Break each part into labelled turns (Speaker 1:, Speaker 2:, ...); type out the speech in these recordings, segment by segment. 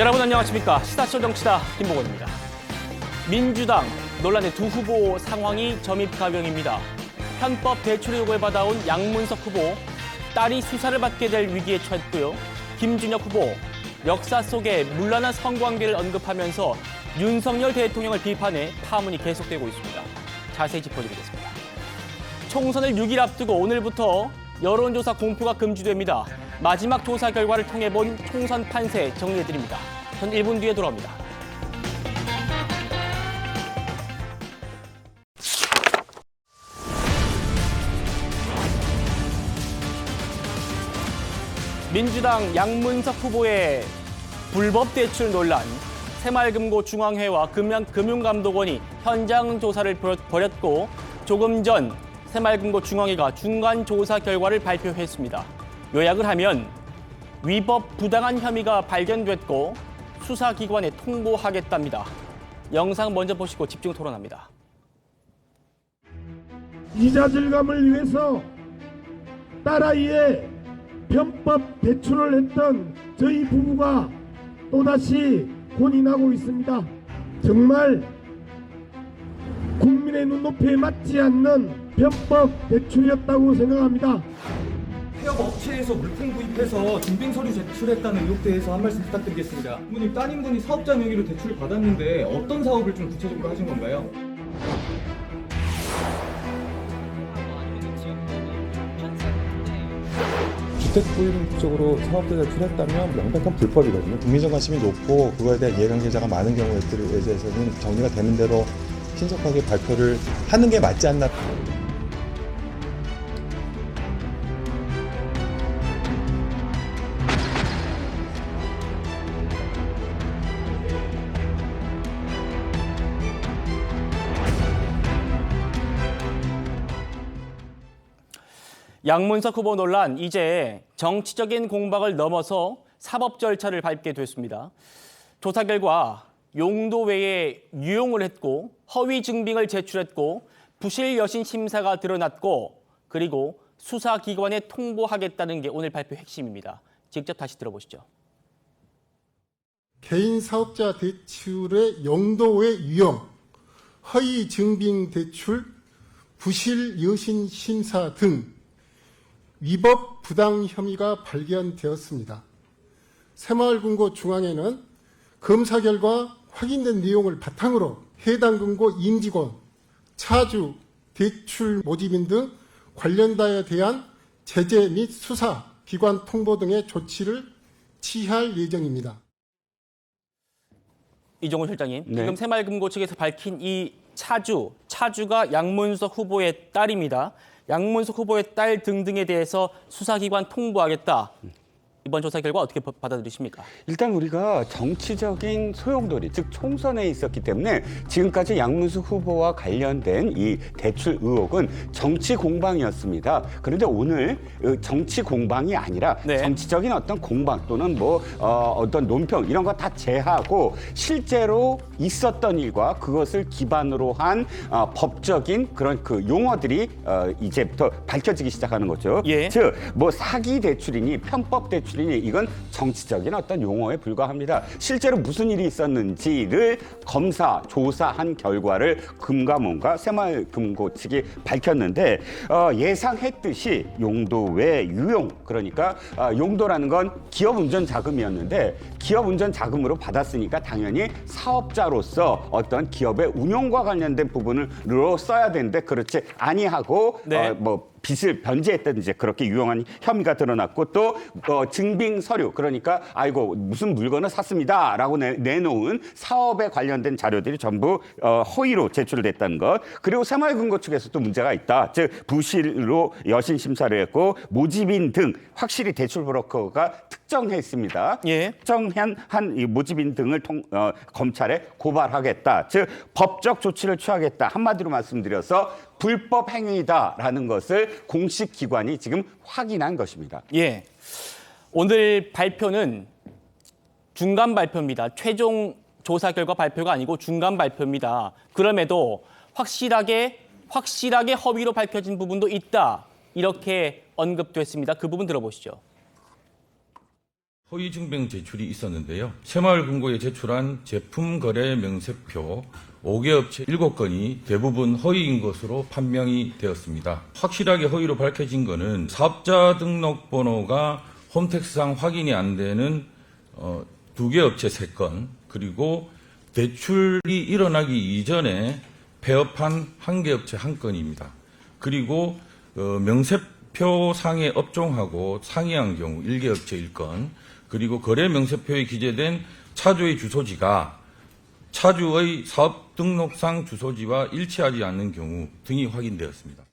Speaker 1: 여러분 안녕하십니까. 시사쇼 정치다 김보건입니다. 민주당 논란의 두 후보 상황이 점입가경입니다. 편법 대출 의혹을 받아온 양문석 후보, 딸이 수사를 받게 될 위기에 처했고요. 김준혁 후보, 역사 속의 문란한 성관계를 언급하면서 윤석열 대통령을 비판해 파문이 계속되고 있습니다. 자세히 짚어드리겠습니다. 총선을 6일 앞두고 오늘부터 여론조사 공표가 금지됩니다. 마지막 조사 결과를 통해 본 총선 판세 정리해드립니다. 전 1분 뒤에 돌아옵니다. 민주당 양문석 후보의 불법 대출 논란, 새마을금고 중앙회와 금융감독원이 현장 조사를 벌였고 조금 전 새마을금고 중앙회가 중간 조사 결과를 발표했습니다. 요약을 하면 위법 부당한 혐의가 발견됐고 수사기관에 통보하겠답니다. 영상 먼저 보시고 집중 토론합니다.
Speaker 2: 이자 절감을 위해서 딸아이의 편법 대출을 했던 저희 부부가 또다시 고민하고 있습니다. 정말 국민의 눈높이에 맞지 않는 편법 대출이었다고 생각합니다.
Speaker 3: 폐업 업체에서 물품 구입해서 증빙 서류 제출했다는 의혹에 대해서 한 말씀 부탁드리겠습니다. 부모님 따님분이 사업자 명의로 대출을 받았는데 어떤 사업을 좀 구체적으로 하신 건가요?
Speaker 4: 주택 구입 쪽으로 사업자 대출했다면 명백한 불법이거든요. 국민적 관심이 높고 그거에 대한 이해관계자가 많은 경우에 대해서는 정리가 되는 대로 신속하게 발표를 하는 게 맞지 않나.
Speaker 1: 양문석 후보 논란, 이제 정치적인 공방을 넘어서 사법 절차를 밟게 됐습니다. 조사 결과 용도 외에 유용을 했고 허위 증빙을 제출했고 부실 여신 심사가 드러났고 그리고 수사기관에 통보하겠다는 게 오늘 발표 핵심입니다. 직접 다시 들어보시죠.
Speaker 5: 개인 사업자 대출의 용도의 유용, 허위 증빙 대출, 부실 여신 심사 등 위법 부당 혐의가 발견되었습니다. 새마을금고 중앙회는 검사 결과 확인된 내용을 바탕으로 해당 금고 임직원, 차주, 대출 모집인 등 관련자에 대한 제재 및 수사, 기관 통보 등의 조치를 취할 예정입니다.
Speaker 1: 이종훈 실장님,
Speaker 4: 네.
Speaker 1: 지금 새마을금고 측에서 밝힌 이 차주가 양문석 후보의 딸입니다. 양문석 후보의 딸 등등에 대해서 수사기관 통보하겠다. 이번 조사 결과 어떻게 받아들이십니까?
Speaker 6: 일단 우리가 정치적인 소용돌이, 즉 총선에 있었기 때문에 지금까지 양문석 후보와 관련된 이 대출 의혹은 정치 공방이었습니다. 그런데 오늘 정치 공방이 아니라
Speaker 1: 네.
Speaker 6: 정치적인 어떤 공방 또는 어떤 논평 이런 거 다 제하고 실제로 있었던 일과 그것을 기반으로 한 법적인 그런 그 용어들이 이제부터 밝혀지기 시작하는 거죠.
Speaker 1: 예.
Speaker 6: 즉, 뭐 사기 대출이니 편법 대출이니 이건 정치적인 어떤 용어에 불과합니다. 실제로 무슨 일이 있었는지를 검사, 조사한 결과를 금감원과 새마을금고 측이 밝혔는데 예상했듯이 용도 외 유용, 그러니까 용도라는 건 기업 운전 자금이었는데 기업 운전 자금으로 받았으니까 당연히 사업자로서 어떤 기업의 운용과 관련된 부분으로 써야 되는데 그렇지 아니하고
Speaker 1: 네.
Speaker 6: 빚을 변제했다든지 그렇게 유용한 혐의가 드러났고 또 증빙 서류, 그러니까 아이고 무슨 물건을 샀습니다라고 내놓은 사업에 관련된 자료들이 전부 허위로 제출됐다는 것. 그리고 새마을금고 측에서 또 문제가 있다. 즉 부실로 여신 심사를 했고 모집인 등 확실히 대출 브로커가 특정했습니다.
Speaker 1: 예.
Speaker 6: 특정한 이 모집인 등을 검찰에 고발하겠다. 즉 법적 조치를 취하겠다. 한마디로 말씀드려서 불법 행위다라는 것을 공식 기관이 지금 확인한 것입니다.
Speaker 1: 예. 오늘 발표는 중간 발표입니다. 최종 조사 결과 발표가 아니고 중간 발표입니다. 그럼에도 확실하게 허위로 밝혀진 부분도 있다. 이렇게 언급됐습니다. 그 부분 들어보시죠.
Speaker 7: 허위 증빙 제출이 있었는데요. 새마을금고에 제출한 제품 거래 명세표 5개 업체 7건이 대부분 허위인 것으로 판명이 되었습니다. 확실하게 허위로 밝혀진 것은 사업자 등록번호가 홈택스상 확인이 안 되는 2개 업체 3건, 그리고 대출이 일어나기 이전에 폐업한 1개 업체 1건입니다. 그리고 명세표상에 업종하고 상이한 경우 1개 업체 1건, 그리고 거래 명세표에 기재된 차주의 주소지가 차주의 사업 등록상 주소지와 일치하지 않는 경우 등이 확인되었습니다.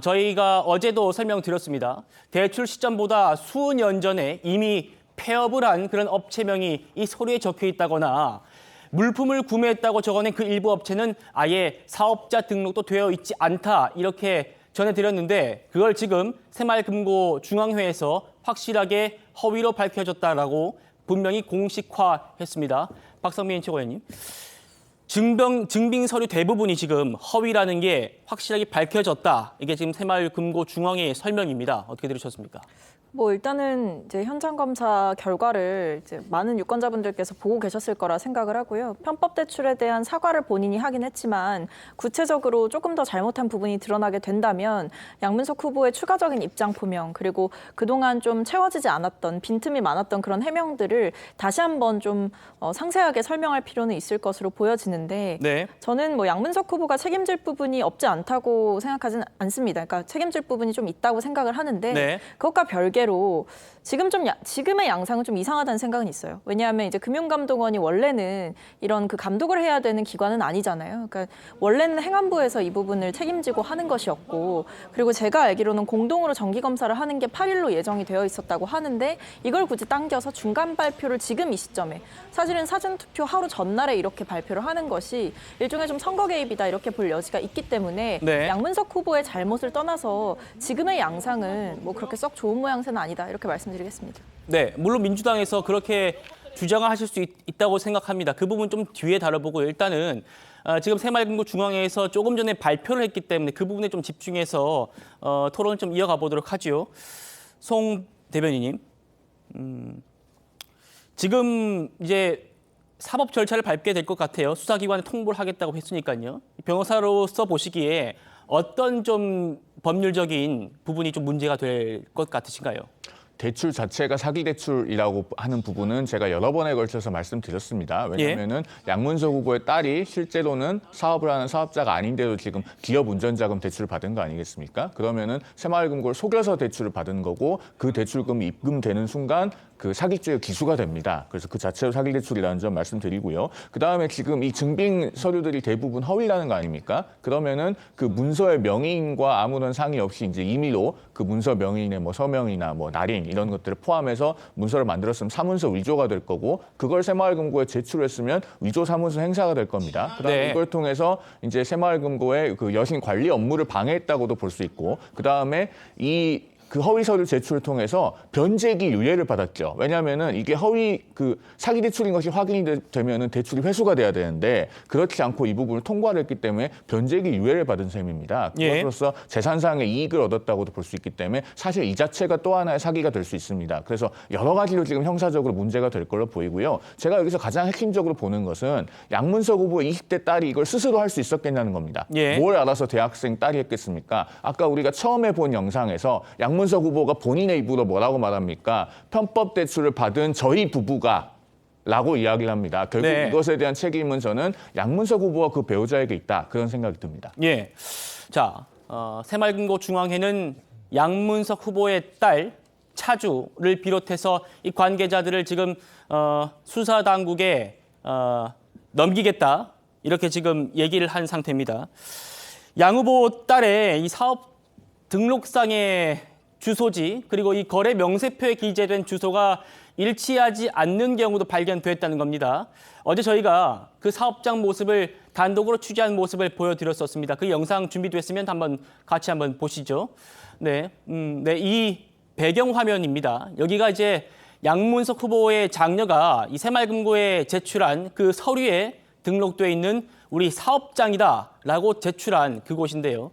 Speaker 1: 저희가 어제도 설명드렸습니다. 대출 시점보다 수년 전에 이미 폐업을 한 그런 업체명이 이 서류에 적혀 있다거나 물품을 구매했다고 적어낸 그 일부 업체는 아예 사업자 등록도 되어 있지 않다, 이렇게 전해드렸는데 그걸 지금 새마을금고 중앙회에서 확실하게 허위로 밝혀졌다라고 분명히 공식화했습니다. 박성민 최고위원님, 증빙 서류 대부분이 지금 허위라는 게 확실하게 밝혀졌다. 이게 지금 새마을금고 중앙회의 설명입니다. 어떻게 들으셨습니까?
Speaker 8: 뭐 일단은 이제 현장 검사 결과를 이제 많은 유권자분들께서 보고 계셨을 거라 생각을 하고요. 편법 대출에 대한 사과를 본인이 하긴 했지만 구체적으로 조금 더 잘못한 부분이 드러나게 된다면 양문석 후보의 추가적인 입장 표명, 그리고 그동안 좀 채워지지 않았던 빈틈이 많았던 그런 해명들을 다시 한번 좀 상세하게 설명할 필요는 있을 것으로 보여지는데
Speaker 1: 네.
Speaker 8: 저는 뭐 양문석 후보가 책임질 부분이 없지 않다고 생각하지는 않습니다. 그러니까 책임질 부분이 좀 있다고 생각을 하는데
Speaker 1: 네.
Speaker 8: 그것과 별개로 지금의 양상은 좀 이상하다는 생각은 있어요. 왜냐하면 이제 금융감독원이 원래는 이런 그 감독을 해야 되는 기관은 아니잖아요. 그러니까 원래는 행안부에서 이 부분을 책임지고 하는 것이었고, 그리고 제가 알기로는 공동으로 정기 검사를 하는 게 8일로 예정이 되어 있었다고 하는데 이걸 굳이 당겨서 중간 발표를 지금 이 시점에, 사실은 사전투표 하루 전날에 이렇게 발표를 하는 것이 일종의 좀 선거 개입이다, 이렇게 볼 여지가 있기 때문에
Speaker 1: 네.
Speaker 8: 양문석 후보의 잘못을 떠나서 지금의 양상은 뭐 그렇게 썩 좋은 모양새는 아니다, 이렇게 말씀드리겠습니다.
Speaker 1: 네, 물론 민주당에서 그렇게 주장을 하실 수 있다고 생각합니다. 그 부분 좀 뒤에 다뤄보고 일단은 지금 새마을금고 중앙회에서 조금 전에 발표를 했기 때문에 그 부분에 좀 집중해서 토론을 좀 이어가 보도록 하죠. 송 대변인님, 지금 이제 사법 절차를 밟게 될 것 같아요. 수사기관에 통보를 하겠다고 했으니까요. 변호사로서 보시기에 어떤 좀 법률적인 부분이 좀 문제가 될 것 같으신가요?
Speaker 9: 대출 자체가 사기 대출이라고 하는 부분은 제가 여러 번에 걸쳐서 말씀드렸습니다. 왜냐하면은 양문석 후보의 딸이 실제로는 사업을 하는 사업자가 아닌데도 지금 기업 운전자금 대출을 받은 거 아니겠습니까? 그러면은 새마을금고를 속여서 대출을 받은 거고 그 대출금이 입금되는 순간 그 사기죄의 기수가 됩니다. 그래서 그 자체로 사기 대출이라는 점 말씀드리고요. 그다음에 지금 이 증빙 서류들이 대부분 허위라는 거 아닙니까? 그러면은 그 문서의 명의인과 아무런 상의 없이 이제 임의로 그 문서 명의인의 뭐 서명이나 뭐 날인 이런 것들을 포함해서 문서를 만들었으면 사문서 위조가 될 거고, 그걸 새마을금고에 제출했으면 위조 사문서 행사가 될 겁니다. 그다음에
Speaker 1: 네.
Speaker 9: 이걸 통해서 이제 새마을금고의 그 여신 관리 업무를 방해했다고도 볼 수 있고, 그다음에 그 허위 서류 제출을 통해서 변제기 유예를 받았죠. 왜냐하면은 이게 허위 그 사기 대출인 것이 확인이 되면은 대출이 회수가 돼야 되는데 그렇지 않고 이 부분을 통과를 했기 때문에 변제기 유예를 받은 셈입니다. 그것으로서 재산상의 이익을 얻었다고도 볼 수 있기 때문에 사실 이 자체가 또 하나의 사기가 될 수 있습니다. 그래서 여러 가지로 지금 형사적으로 문제가 될 걸로 보이고요. 제가 여기서 가장 핵심적으로 보는 것은 양문석 후보의 20대 딸이 이걸 스스로 할 수 있었겠냐는 겁니다. 뭘 알아서 대학생 딸이 했겠습니까? 아까 우리가 처음에 본 영상에서 양문석 후보가 본인의 입으로 뭐라고 말합니까? 편법 대출을 받은 저희 부부가 라고 이야기를 합니다. 결국 이것에 대한 책임은 저는 양문석 후보와 그 배우자에게 있다, 그런 생각이 듭니다.
Speaker 1: 예. 자, 새마을금고 중앙회는 양문석 후보의 딸 차주를 비롯해서 이 관계자들을 지금 수사 당국에 넘기겠다, 이렇게 지금 얘기를 한 상태입니다. 양 후보 딸의 이 사업 등록상의 주소지, 그리고 이 거래 명세표에 기재된 주소가 일치하지 않는 경우도 발견됐다는 겁니다. 어제 저희가 그 사업장 모습을 단독으로 취재한 모습을 보여드렸었습니다. 그 영상 준비됐으면 같이 한번 보시죠. 네, 이 배경 화면입니다. 여기가 이제 양문석 후보의 장녀가 이 새마을금고에 제출한 그 서류에 등록돼 있는 우리 사업장이다라고 제출한 그곳인데요.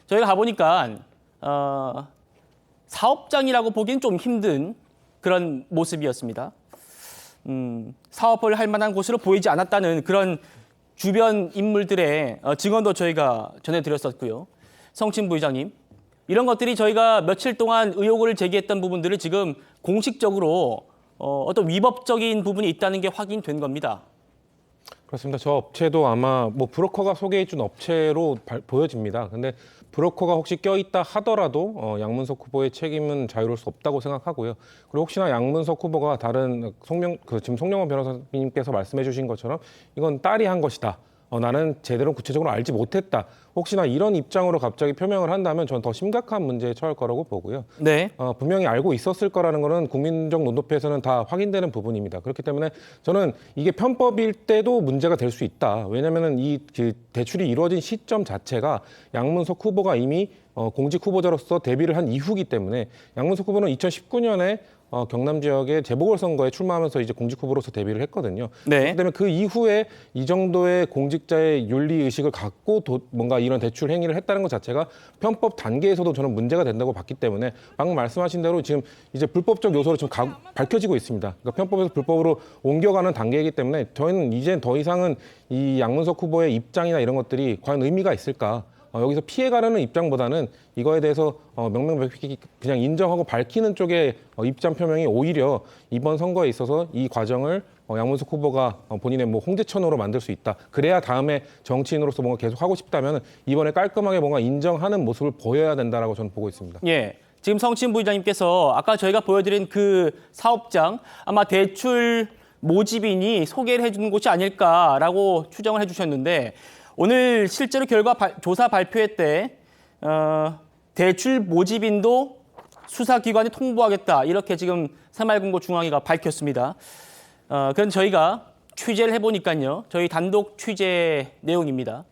Speaker 1: 저희가 가보니까 사업장이라고 보기엔 좀 힘든 그런 모습이었습니다. 사업을 할 만한 곳으로 보이지 않았다는 그런 주변 인물들의 증언도 저희가 전해드렸었고요. 성친 부의장님, 이런 것들이 저희가 며칠 동안 의혹을 제기했던 부분들을 지금 공식적으로 어떤 위법적인 부분이 있다는 게 확인된 겁니다.
Speaker 10: 그렇습니다. 저 업체도 아마 뭐 브로커가 소개해준 업체로 보여집니다. 근데 브로커가 혹시 껴있다 하더라도 양문석 후보의 책임은 자유로울 수 없다고 생각하고요. 그리고 혹시나 양문석 후보가 다른 지금 송영원 변호사님께서 말씀해주신 것처럼 이건 딸이 한 것이다. 나는 제대로 구체적으로 알지 못했다. 혹시나 이런 입장으로 갑자기 표명을 한다면 저는 더 심각한 문제에 처할 거라고 보고요.
Speaker 1: 네.
Speaker 10: 분명히 알고 있었을 거라는 거는 국민적 논도표에서는 다 확인되는 부분입니다. 그렇기 때문에 저는 이게 편법일 때도 문제가 될 수 있다. 왜냐하면 이 대출이 이루어진 시점 자체가 양문석 후보가 이미 공직 후보자로서 데뷔를 한 이후기 때문에 양문석 후보는 2019년에 경남 지역의 재보궐선거에 출마하면서 이제 공직 후보로서 데뷔를 했거든요.
Speaker 1: 네.
Speaker 10: 그렇기 때문에 그 이후에 이 정도의 공직자의 윤리 의식을 갖고 뭔가 이런 대출 행위를 했다는 것 자체가 편법 단계에서도 저는 문제가 된다고 봤기 때문에 방금 말씀하신 대로 지금 이제 불법적 요소로 지금 밝혀지고 있습니다. 그러니까 편법에서 불법으로 옮겨가는 단계이기 때문에 저희는 이제 더 이상은 이 양문석 후보의 입장이나 이런 것들이 과연 의미가 있을까? 여기서 피해가려는 입장보다는 이거에 대해서 명명백백히 그냥 인정하고 밝히는 쪽의 입장 표명이 오히려 이번 선거에 있어서 이 과정을 양문석 후보가 본인의 뭐 홍제천으로 만들 수 있다. 그래야 다음에 정치인으로서 뭔가 계속 하고 싶다면 이번에 깔끔하게 뭔가 인정하는 모습을 보여야 된다라고 저는 보고 있습니다.
Speaker 1: 예. 지금 성친 부의장님께서 아까 저희가 보여드린 그 사업장 아마 대출 모집인이 소개를 해주는 곳이 아닐까라고 추정을 해주셨는데 오늘 실제로 조사 발표회 때 대출 모집인도 수사기관에 통보하겠다 이렇게 지금 새마을금고중앙위가 밝혔습니다. 그건 저희가 취재를 해보니까요. 저희 단독 취재 내용입니다.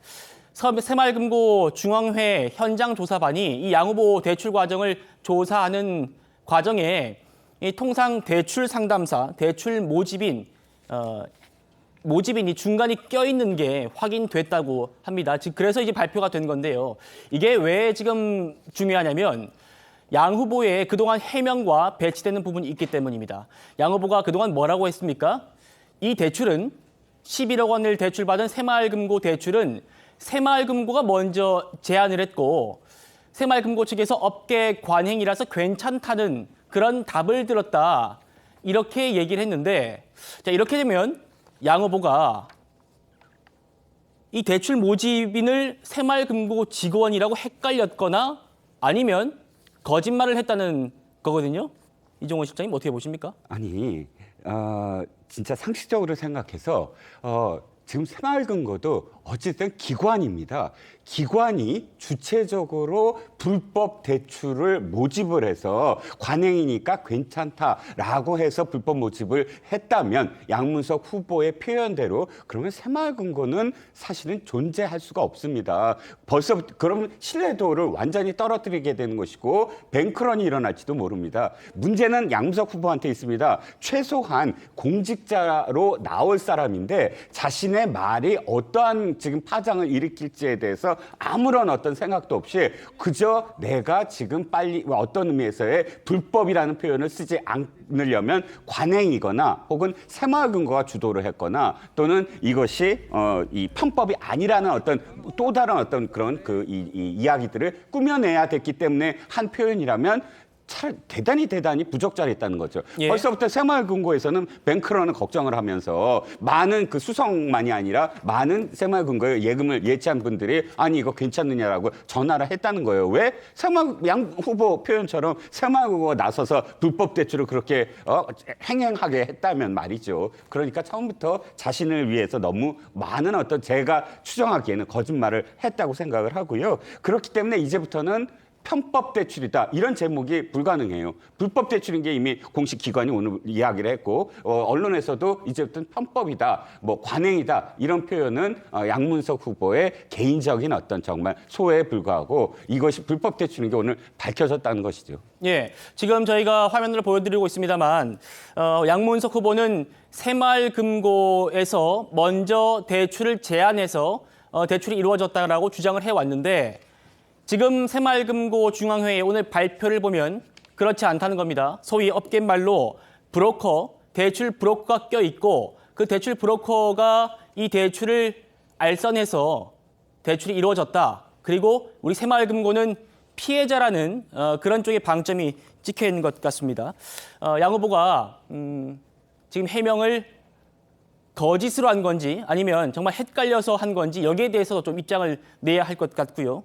Speaker 1: 새마을금고중앙회 현장조사반이 이 양 후보 대출 과정을 조사하는 과정에 이 통상 대출 상담사, 대출 모집인 모집인이 중간에 껴있는 게 확인됐다고 합니다. 그래서 이제 발표가 된 건데요. 이게 왜 지금 중요하냐면 양 후보의 그동안 해명과 배치되는 부분이 있기 때문입니다. 양 후보가 그동안 뭐라고 했습니까? 이 대출은 11억 원을 대출받은 새마을금고 대출은 새마을금고가 먼저 제안을 했고 새마을금고 측에서 업계 관행이라서 괜찮다는 그런 답을 들었다. 이렇게 얘기를 했는데 자, 이렇게 되면 양 후보가 이 대출 모집인을 새마을금고 직원이라고 헷갈렸거나 아니면 거짓말을 했다는 거거든요. 이종원 실장님 어떻게 보십니까?
Speaker 6: 아니, 진짜 상식적으로 생각해서 지금 새마을금고도 어쨌든 기관입니다. 기관이 주체적으로 불법 대출을 모집을 해서 관행이니까 괜찮다라고 해서 불법 모집을 했다면 양문석 후보의 표현대로 그러면 새마을금고는 사실은 존재할 수가 없습니다. 벌써 그럼 신뢰도를 완전히 떨어뜨리게 되는 것이고 뱅크런이 일어날지도 모릅니다. 문제는 양문석 후보한테 있습니다. 최소한 공직자로 나올 사람인데 자신의 말이 어떠한 지금 파장을 일으킬지에 대해서 아무런 어떤 생각도 없이 그저 내가 지금 빨리 어떤 의미에서의 불법이라는 표현을 쓰지 않으려면 관행이거나 혹은 새마을금고가 주도를 했거나 또는 이것이 이 편법이 아니라는 어떤 또 다른 어떤 그런 이 이야기들을 꾸며내야 됐기 때문에 한 표현이라면 대단히 부적절했다는 거죠.
Speaker 1: 예.
Speaker 6: 벌써부터 새마을금고에서는 뱅크런을 걱정을 하면서 많은 그 수석만이 아니라 많은 새마을금고에 예금을 예치한 분들이 아니 이거 괜찮느냐라고 전화를 했다는 거예요. 왜? 양 후보 표현처럼 새마을금고가 나서서 불법 대출을 그렇게 행행하게 했다면 말이죠. 그러니까 처음부터 자신을 위해서 너무 많은 어떤 제가 추정하기에는 거짓말을 했다고 생각을 하고요. 그렇기 때문에 이제부터는 편법 대출이다. 이런 제목이 불가능해요. 불법 대출인 게 이미 공식 기관이 오늘 이야기를 했고 언론에서도 이제부터는 편법이다, 뭐 관행이다 이런 표현은 양문석 후보의 개인적인 어떤 정말 소회에 불과하고 이것이 불법 대출인 게 오늘 밝혀졌다는 것이죠.
Speaker 1: 예, 지금 저희가 화면으로 보여드리고 있습니다만 양문석 후보는 새마을금고에서 먼저 대출을 제안해서 대출이 이루어졌다라고 주장을 해왔는데 지금 새마을금고 중앙회의 오늘 발표를 보면 그렇지 않다는 겁니다. 소위 업계말로 브로커, 대출 브로커가 껴있고 그 대출 브로커가 이 대출을 알선해서 대출이 이루어졌다. 그리고 우리 새마을금고는 피해자라는 그런 쪽의 방점이 찍혀 있는 것 같습니다. 양 후보가 지금 해명을 거짓으로 한 건지 아니면 정말 헷갈려서 한 건지 여기에 대해서도 좀 입장을 내야 할 것 같고요.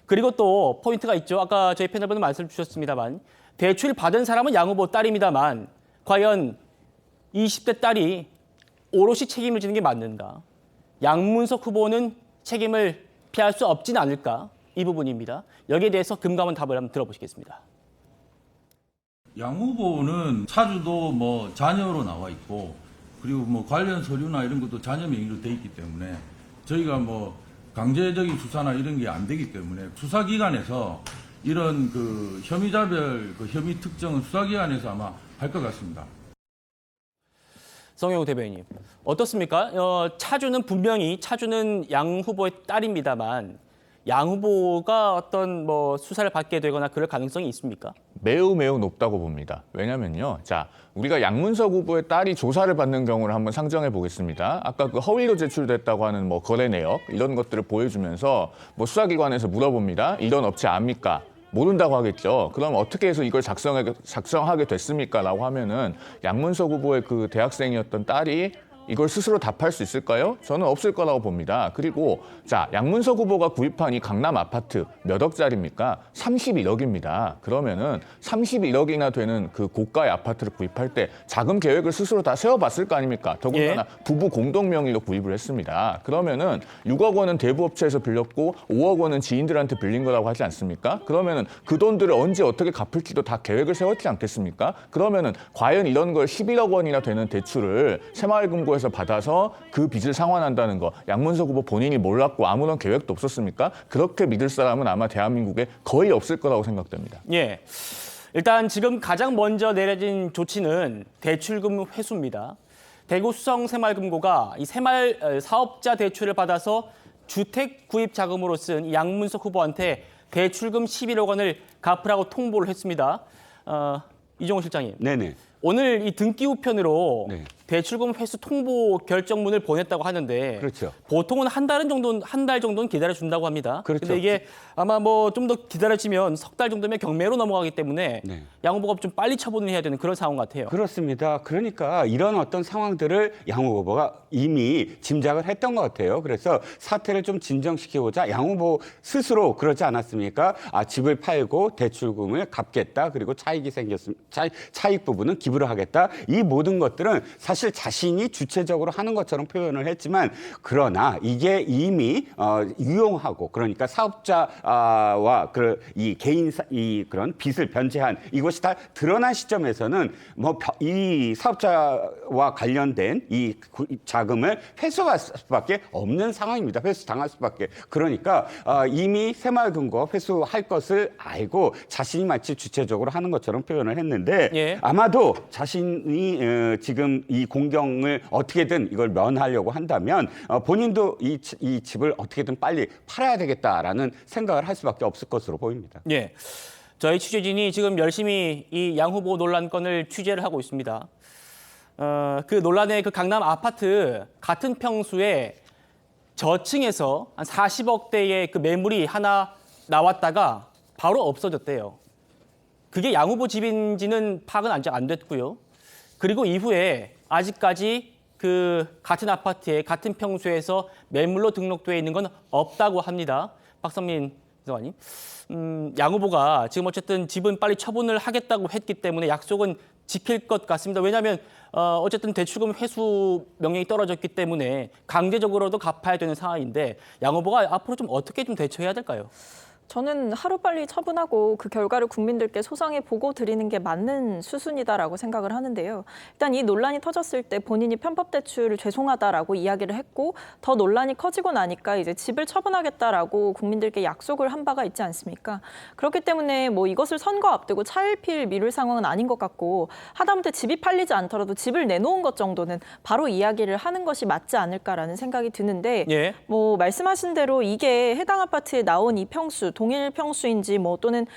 Speaker 1: 그리고 또 포인트가 있죠. 아까 저희 패널분도 말씀 주셨습니다만 대출 받은 사람은 양 후보 딸입니다만 과연 20대 딸이 오롯이 책임을 지는 게 맞는가? 양문석 후보는 책임을 피할 수 없지는 않을까? 이 부분입니다. 여기에 대해서 금감원 답을 한번 들어보시겠습니다.
Speaker 7: 양 후보는 차주도 뭐 자녀로 나와 있고 그리고 뭐 관련 서류나 이런 것도 자녀 명의로 돼 있기 때문에 저희가 뭐 강제적인 수사나 이런 게 안 되기 때문에 수사기관에서 이런 그 혐의자별 그 혐의 특정은 수사기관에서 아마 할 것 같습니다.
Speaker 1: 성영우 대변인님, 어떻습니까? 차주는 분명히 차주는 양 후보의 딸입니다만 양 후보가 어떤 뭐 수사를 받게 되거나 그럴 가능성이 있습니까?
Speaker 9: 매우 높다고 봅니다. 왜냐면요. 자, 우리가 양문석 후보의 딸이 조사를 받는 경우를 한번 상정해 보겠습니다. 아까 그 허위로 제출됐다고 하는 뭐 거래 내역 이런 것들을 보여주면서 뭐 수사기관에서 물어봅니다. 이런 업체 압니까? 모른다고 하겠죠. 그럼 어떻게 해서 이걸 작성하게 됐습니까? 라고 하면은 양문석 후보의 그 대학생이었던 딸이 이걸 스스로 답할 수 있을까요? 저는 없을 거라고 봅니다. 그리고 자, 양문석 후보가 구입한 이 강남 아파트 몇 억짜리입니까? 31억입니다. 그러면은 31억이나 되는 그 고가의 아파트를 구입할 때 자금 계획을 스스로 다 세워봤을 거 아닙니까? 더군다나 부부 공동 명의로 구입을 했습니다. 그러면은 6억 원은 대부업체에서 빌렸고 5억 원은 지인들한테 빌린 거라고 하지 않습니까? 그러면은 그 돈들을 언제 어떻게 갚을지도 다 계획을 세웠지 않겠습니까? 그러면은 과연 이런 걸 11억 원이나 되는 대출을 새마을금고에서 받아서 그 빚을 상환한다는 거 양문석 후보 본인이 몰랐고 아무런 계획도 없었습니까? 그렇게 믿을 사람은 아마 대한민국에 거의 없을 거라고 생각됩니다.
Speaker 1: 예. 일단 지금 가장 먼저 내려진 조치는 대출금 회수입니다. 대구 수성새마을금고가 이 새마을 사업자 대출을 받아서 주택 구입 자금으로 쓴 양문석 후보한테 대출금 11억 원을 갚으라고 통보를 했습니다. 이종호 실장님.
Speaker 6: 네네.
Speaker 1: 오늘 이 등기 우편으로
Speaker 6: 네.
Speaker 1: 대출금 회수 통보 결정문을 보냈다고 하는데
Speaker 6: 그렇죠.
Speaker 1: 보통은 한 달 정도는 기다려 준다고 합니다.
Speaker 6: 그렇죠.
Speaker 1: 근데 이게 아마 뭐 좀 더 기다려지면 석 달 정도면 경매로 넘어가기 때문에
Speaker 6: 네.
Speaker 1: 양 후보가 좀 빨리 처분을 해야 되는 그런 상황 같아요.
Speaker 6: 그렇습니다. 그러니까 이런 어떤 상황들을 양 후보가 이미 짐작을 했던 것 같아요. 그래서 사태를 좀 진정시키고자 양 후보 스스로 그러지 않았습니까? 집을 팔고 대출금을 갚겠다. 그리고 차익이 생겼으면 차익 부분은 기부를 하겠다. 이 모든 것들은 사실 자신이 주체적으로 하는 것처럼 표현을 했지만 그러나 이게 이미 유용하고 그러니까 사업자와 이 개인 그런 빚을 변제한 이것이 다 드러난 시점에서는 뭐 이 사업자와 관련된 이 자금을 회수할 수밖에 없는 상황입니다. 회수당할 수밖에. 그러니까 이미 새마을금고가 회수할 것을 알고 자신이 마치 주체적으로 하는 것처럼 표현을 했는데 아마도 자신이 지금 이 공경을 어떻게든 이걸 면하려고 한다면 본인도 이 집을 어떻게든 빨리 팔아야 되겠다라는 생각을 할 수밖에 없을 것으로 보입니다.
Speaker 1: 예. 저희 취재진이 지금 열심히 이 양 후보 논란 건을 취재를 하고 있습니다. 그 논란의 그 강남 아파트 같은 평수에 저층에서 한 40억대의 그 매물이 하나 나왔다가 바로 없어졌대요. 그게 양 후보 집인지는 파악은 안 됐고요. 그리고 이후에 아직까지 그 같은 아파트에 같은 평수에서 매물로 등록되어 있는 건 없다고 합니다. 박선민 기자님, 양 후보가 지금 어쨌든 집은 빨리 처분을 하겠다고 했기 때문에 약속은 지킬 것 같습니다. 왜냐하면 어쨌든 대출금 회수 명령이 떨어졌기 때문에 강제적으로도 갚아야 되는 상황인데 양 후보가 앞으로 좀 어떻게 좀 대처해야 될까요?
Speaker 8: 저는 하루빨리 처분하고 그 결과를 국민들께 소상히 보고 드리는 게 맞는 수순이다라고 생각을 하는데요. 일단 이 논란이 터졌을 때 본인이 편법 대출을 죄송하다라고 이야기를 했고 더 논란이 커지고 나니까 이제 집을 처분하겠다라고 국민들께 약속을 한 바가 있지 않습니까? 그렇기 때문에 뭐 이것을 선거 앞두고 차일피일 미룰 상황은 아닌 것 같고 하다못해 집이 팔리지 않더라도 집을 내놓은 것 정도는 바로 이야기를 하는 것이 맞지 않을까라는 생각이 드는데 뭐 말씀하신 대로 이게 해당 아파트에 나온 이 평수 동일 평수인지 뭐 또는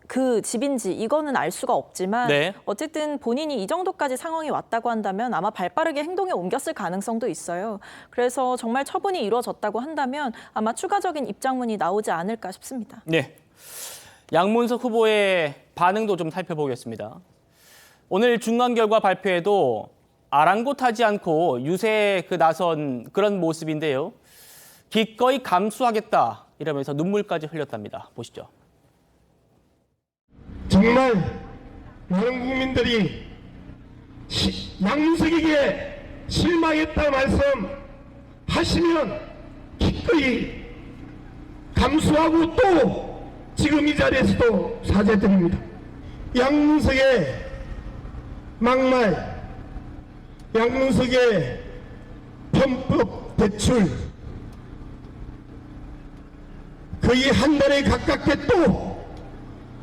Speaker 8: 그 집인지 이거는 알 수가 없지만
Speaker 1: 네.
Speaker 8: 어쨌든 본인이 이 정도까지 상황이 왔다고 한다면 아마 발빠르게 행동에 옮겼을 가능성도 있어요. 그래서 정말 처분이 이루어졌다고 한다면 아마 추가적인 입장문이 나오지 않을까 싶습니다.
Speaker 1: 네. 양문석 후보의 반응도 좀 살펴보겠습니다. 오늘 중간 결과 발표에도 아랑곳하지 않고 유세에 나선 그런 모습인데요. 기꺼이 감수하겠다 이러면서 눈물까지 흘렸답니다. 보시죠.
Speaker 2: 정말 많은 국민들이 양문석에게 실망했다 말씀하시면 기꺼이 감수하고 또 지금 이 자리에서도 사죄드립니다. 양문석의 막말, 양문석의 편법 대출 거의 한 달에 가깝게 또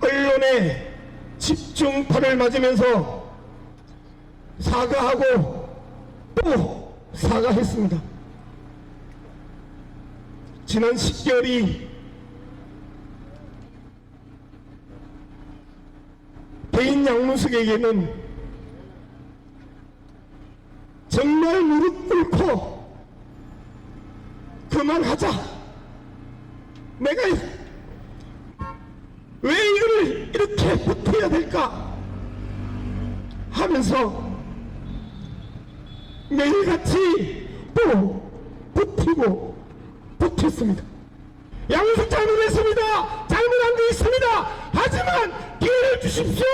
Speaker 2: 언론의 집중탄을 맞으면서 사과하고 또 사과했습니다. 지난 10개월이 개인 양문석에게는 정말 무릎 꿇고 그만하자. 내가 왜 이걸 이렇게 버텨야 될까 하면서 매일같이 또 버텼습니다. 양문석 잘못했습니다. 잘못한 게 있습니다. 하지만 기회를 주십시오.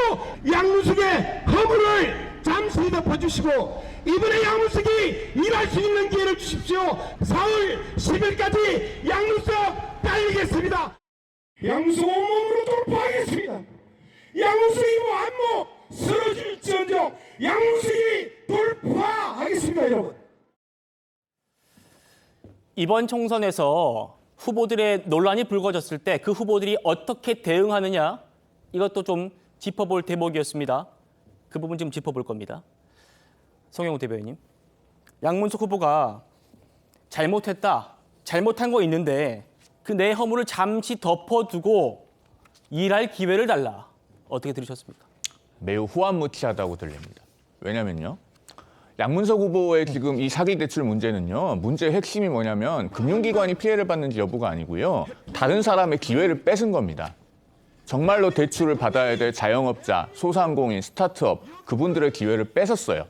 Speaker 2: 양문석의 허물을 잠시 덮어주시고 이번에 양문석이 일할 수 있는 기회를 주십시오. 4월 10일까지 양문석 달리겠습니다. 양문석 온몸으로 돌파하겠습니다. 양문석이 안모 쓰러질지언정 양문석이 돌파하겠습니다. 여러분.
Speaker 1: 이번 총선에서 후보들의 논란이 불거졌을 때 그 후보들이 어떻게 대응하느냐 이것도 좀 짚어볼 대목이었습니다. 그 부분 지금 짚어볼 겁니다. 송영우 대변인님, 양문석 후보가 잘못했다, 잘못한 거 있는데 그 내 허물을 잠시 덮어두고 일할 기회를 달라. 어떻게 들으셨습니까?
Speaker 9: 매우 후안무치하다고 들립니다. 왜냐면요. 양문석 후보의 지금 이 사기 대출 문제는요. 문제의 핵심이 뭐냐면 금융기관이 피해를 받는지 여부가 아니고요. 다른 사람의 기회를 뺏은 겁니다. 정말로 대출을 받아야 될 자영업자, 소상공인, 스타트업 그분들의 기회를 뺏었어요.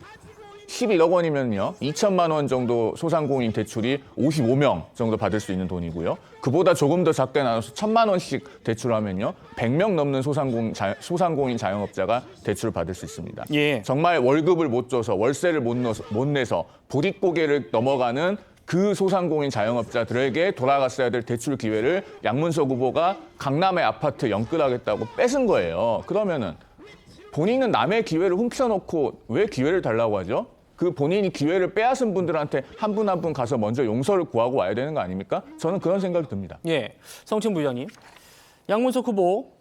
Speaker 9: 11억 원이면요. 2천만 원 정도 소상공인 대출이 55명 정도 받을 수 있는 돈이고요. 그보다 조금 더 작게 나눠서 1,000만 원씩 대출하면요. 100명 넘는 소상공인 자영업자가 대출을 받을 수 있습니다.
Speaker 1: 예.
Speaker 9: 정말 월급을 못 줘서 월세를 못 내서 보릿고개를 넘어가는 그 소상공인 자영업자들에게 돌아갔어야 될 대출 기회를 양문석 후보가 강남의 아파트 연끌하겠다고 뺏은 거예요. 그러면은 본인은 남의 기회를 훔쳐놓고 왜 기회를 달라고 하죠? 그 본인이 기회를 빼앗은 분들한테 한 분 한 분 가서 먼저 용서를 구하고 와야 되는 거 아닙니까? 저는 그런 생각이 듭니다.
Speaker 1: 예, 성춘 부장님, 양문석 후보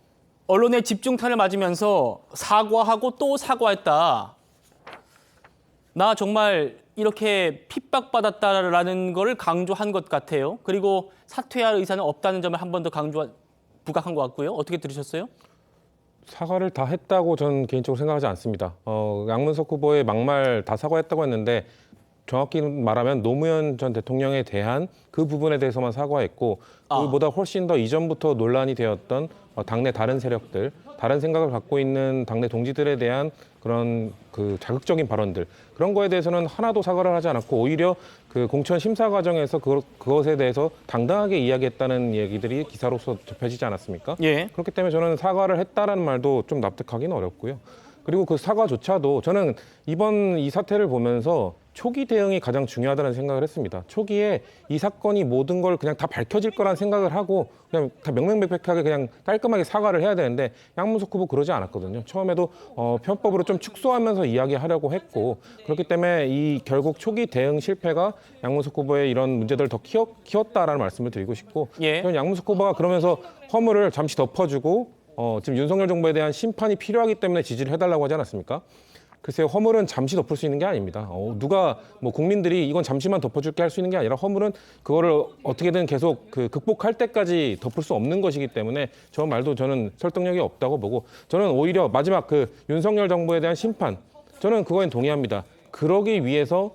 Speaker 1: 언론의 집중탄을 맞으면서 사과하고 또 사과했다. 나 정말 이렇게 핍박받았다라는 거를 강조한 것 같아요. 그리고 사퇴할 의사는 없다는 점을 한 번 더 부각한 것 같고요. 어떻게 들으셨어요?
Speaker 10: 사과를 다 했다고 저는 개인적으로 생각하지 않습니다. 양문석 후보의 막말 다 사과했다고 했는데 정확히 말하면 노무현 전 대통령에 대한 그 부분에 대해서만 사과했고 그보다 훨씬 더 이전부터 논란이 되었던 당내 다른 세력들, 다른 생각을 갖고 있는 당내 동지들에 대한 그런 그 자극적인 발언들 그런 거에 대해서는 하나도 사과를 하지 않았고 오히려 그 공천 심사 과정에서 그것에 대해서 당당하게 이야기했다는 얘기들이 기사로서 접해지지 않았습니까?
Speaker 1: 예.
Speaker 10: 그렇기 때문에 저는 사과를 했다라는 말도 좀 납득하기는 어렵고요. 그리고 그 사과조차도 저는 이번 이 사태를 보면서 초기 대응이 가장 중요하다는 생각을 했습니다. 초기에 이 사건이 모든 걸 그냥 다 밝혀질 거란 생각을 하고 그냥 다 명명백백하게 그냥 깔끔하게 사과를 해야 되는데 양문석 후보 그러지 않았거든요. 처음에도 편법으로 좀 축소하면서 이야기하려고 했고 그렇기 때문에 이 결국 초기 대응 실패가 양문석 후보의 이런 문제들을 더 키웠다라는 말씀을 드리고 싶고
Speaker 1: 예.
Speaker 10: 양문석 후보가 그러면서 허물을 잠시 덮어주고 지금 윤석열 정부에 대한 심판이 필요하기 때문에 지지를 해달라고 하지 않았습니까? 글쎄요, 허물은 잠시 덮을 수 있는 게 아닙니다. 누가 뭐 국민들이 이건 잠시만 덮어줄게 할 수 있는 게 아니라 허물은 그거를 어떻게든 계속 극복할 때까지 덮을 수 없는 것이기 때문에 저 말도 저는 설득력이 없다고 보고, 저는 오히려 마지막 윤석열 정부에 대한 심판, 저는 그거엔 동의합니다. 그러기 위해서는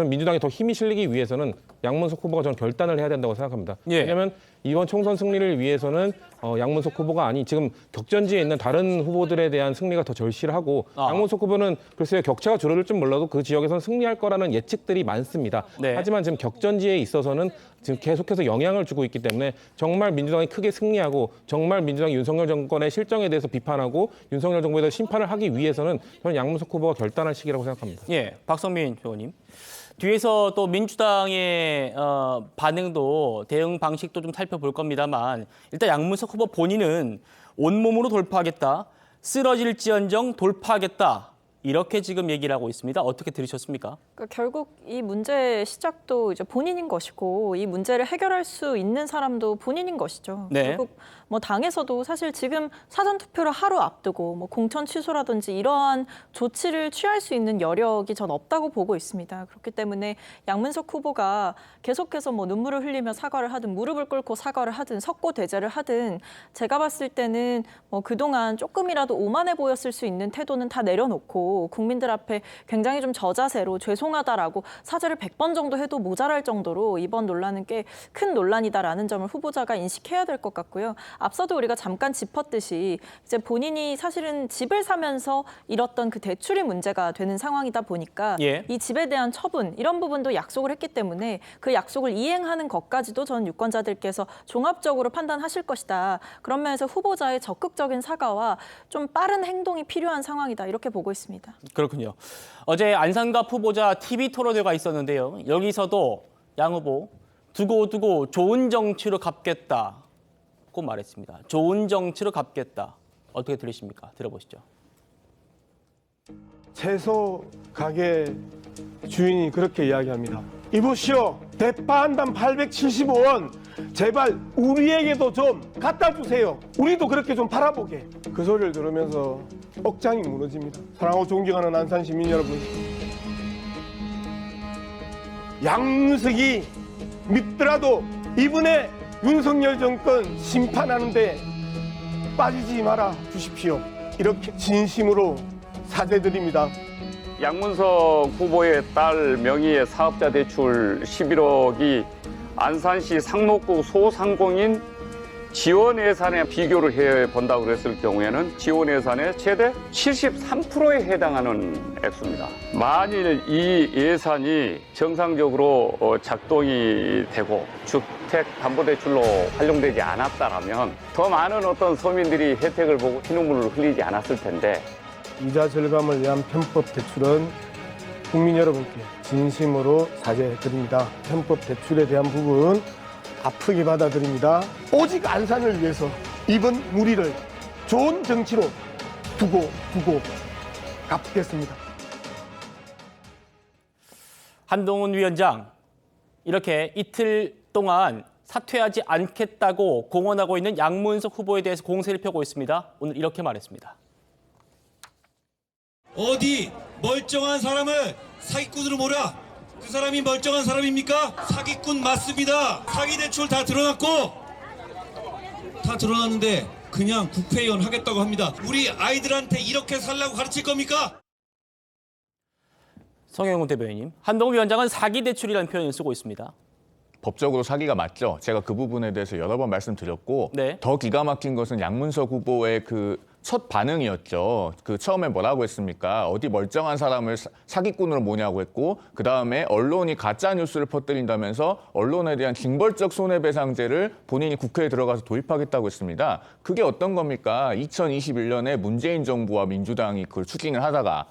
Speaker 10: 민주당이 더 힘이 실리기 위해서는 양문석 후보가 저는 결단을 해야 된다고 생각합니다.
Speaker 1: 예.
Speaker 10: 왜냐하면 이번 총선 승리를 위해서는 양문석 후보가 아니 지금 격전지에 있는 다른 후보들에 대한 승리가 더 절실하고 양문석 후보는 글쎄요 격차가 줄어들지 몰라도 그 지역에서는 승리할 거라는 예측들이 많습니다.
Speaker 1: 네.
Speaker 10: 하지만 지금 격전지에 있어서는 지금 계속해서 영향을 주고 있기 때문에 정말 민주당이 크게 승리하고 정말 민주당이 윤석열 정권의 실정에 대해서 비판하고 윤석열 정부에 대해서 심판을 하기 위해서는 저는 양문석 후보가 결단할 시기라고 생각합니다.
Speaker 1: 예, 박성민 의원님. 뒤에서 또 민주당의 반응도 대응 방식도 좀 살펴볼 겁니다만 일단 양문석 후보 본인은 온몸으로 돌파하겠다, 쓰러질지언정 돌파하겠다 이렇게 지금 얘기를 하고 있습니다. 어떻게 들으셨습니까?
Speaker 8: 그러니까 결국 이 문제의 시작도 이제 본인인 것이고 이 문제를 해결할 수 있는 사람도 본인인 것이죠.
Speaker 1: 네.
Speaker 8: 결국 뭐 당에서도 사실 지금 사전 투표를 하루 앞두고 뭐 공천 취소라든지 이러한 조치를 취할 수 있는 여력이 전 없다고 보고 있습니다. 그렇기 때문에 양문석 후보가 계속해서 뭐 눈물을 흘리며 사과를 하든 무릎을 꿇고 사과를 하든 석고대죄를 하든 제가 봤을 때는 뭐 그동안 조금이라도 오만해 보였을 수 있는 태도는 다 내려놓고 국민들 앞에 굉장히 좀 저자세로 죄송하다라고 사죄를 100번 정도 해도 모자랄 정도로 이번 논란은 꽤 큰 논란이다라는 점을 후보자가 인식해야 될 것 같고요. 앞서도 우리가 잠깐 짚었듯이 이제 본인이 사실은 집을 사면서 잃었던 그 대출이 문제가 되는 상황이다 보니까
Speaker 1: 예.
Speaker 8: 이 집에 대한 처분 이런 부분도 약속을 했기 때문에 그 약속을 이행하는 것까지도 전 유권자들께서 종합적으로 판단하실 것이다. 그런 면에서 후보자의 적극적인 사과와 좀 빠른 행동이 필요한 상황이다. 이렇게 보고 있습니다.
Speaker 1: 그렇군요. 어제 안산갑 후보자 TV 토론회가 있었는데요. 여기서도 양 후보 두고 좋은 정치로 갚겠다고 말했습니다. 좋은 정치로 갚겠다. 어떻게 들으십니까? 들어보시죠.
Speaker 2: 채소 가게 주인이 그렇게 이야기합니다. 이보시오, 대파 한 단 875원. 제발 우리에게도 좀 갖다 주세요. 우리도 그렇게 좀 팔아보게. 그 소리를 들으면서 억장이 무너집니다. 사랑하고 존경하는 안산 시민 여러분, 양문석이 믿더라도 이번에 윤석열 정권 심판하는데 빠지지 말아 주십시오. 이렇게 진심으로 사죄드립니다.
Speaker 6: 양문석 후보의 딸 명의의 사업자 대출 11억이 안산시 상록구 소상공인 지원 예산에 비교를 해본다고 그랬을 경우에는 지원 예산의 최대 73%에 해당하는 액수입니다. 만일 이 예산이 정상적으로 작동이 되고 주택담보대출로 활용되지 않았다면 더 많은 어떤 서민들이 혜택을 보고 피눈물을 흘리지 않았을 텐데
Speaker 2: 이자 절감을 위한 편법 대출은 국민 여러분께 진심으로 사죄드립니다. 편법 대출에 대한 부분 아프게 받아들입니다. 오직 안산을 위해서 이번 무리를 좋은 정치로 두고 갚겠습니다.
Speaker 1: 한동훈 위원장, 이렇게 이틀 동안 사퇴하지 않겠다고 공언하고 있는 양문석 후보에 대해서 공세를 펴고 있습니다. 오늘 이렇게 말했습니다.
Speaker 11: 어디 멀쩡한 사람을 사기꾼으로 몰아? 그 사람이 멀쩡한 사람입니까? 사기꾼 맞습니다. 사기 대출 다 드러났고 다 드러났는데 그냥 국회의원 하겠다고 합니다. 우리 아이들한테 이렇게 살라고 가르칠 겁니까?
Speaker 1: 성영훈 대변인님, 한동훈 위원장은 사기 대출이라는 표현을 쓰고 있습니다.
Speaker 9: 법적으로 사기가 맞죠. 제가 그 부분에 대해서 여러 번 말씀드렸고
Speaker 1: 네.
Speaker 9: 더 기가 막힌 것은 양문석 후보의 그 첫 반응이었죠. 그 처음에 뭐라고 했습니까? 어디 멀쩡한 사람을 사기꾼으로 뭐냐고 했고 그다음에 언론이 가짜 뉴스를 퍼뜨린다면서 언론에 대한 징벌적 손해배상제를 본인이 국회에 들어가서 도입하겠다고 했습니다. 그게 어떤 겁니까? 2021년에 문재인 정부와 민주당이 그걸 추진을 하다가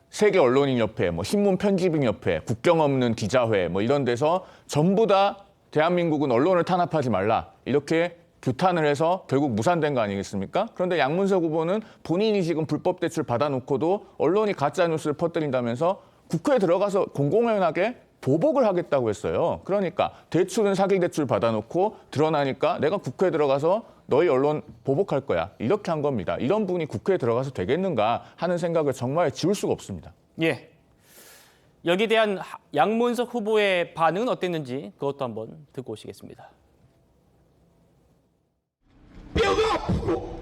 Speaker 9: 세계 언론인협회, 신문 편집인협회, 국경 없는 기자회 이런 데서 전부 다 대한민국은 언론을 탄압하지 말라 이렇게 규탄을 해서 결국 무산된 거 아니겠습니까? 그런데 양문석 후보는 본인이 지금 불법 대출 받아놓고도 언론이 가짜 뉴스를 퍼뜨린다면서 국회에 들어가서 공공연하게 보복을 하겠다고 했어요. 그러니까 대출은 사기 대출 받아놓고 드러나니까 내가 국회에 들어가서 너희 언론 보복할 거야. 이렇게 한 겁니다. 이런 분이 국회에 들어가서 되겠는가 하는 생각을 정말 지울 수가 없습니다.
Speaker 1: 예. 여기에 대한 양문석 후보의 반응은 어땠는지 그것도 한번 듣고 오시겠습니다.
Speaker 2: 뼈가 아프고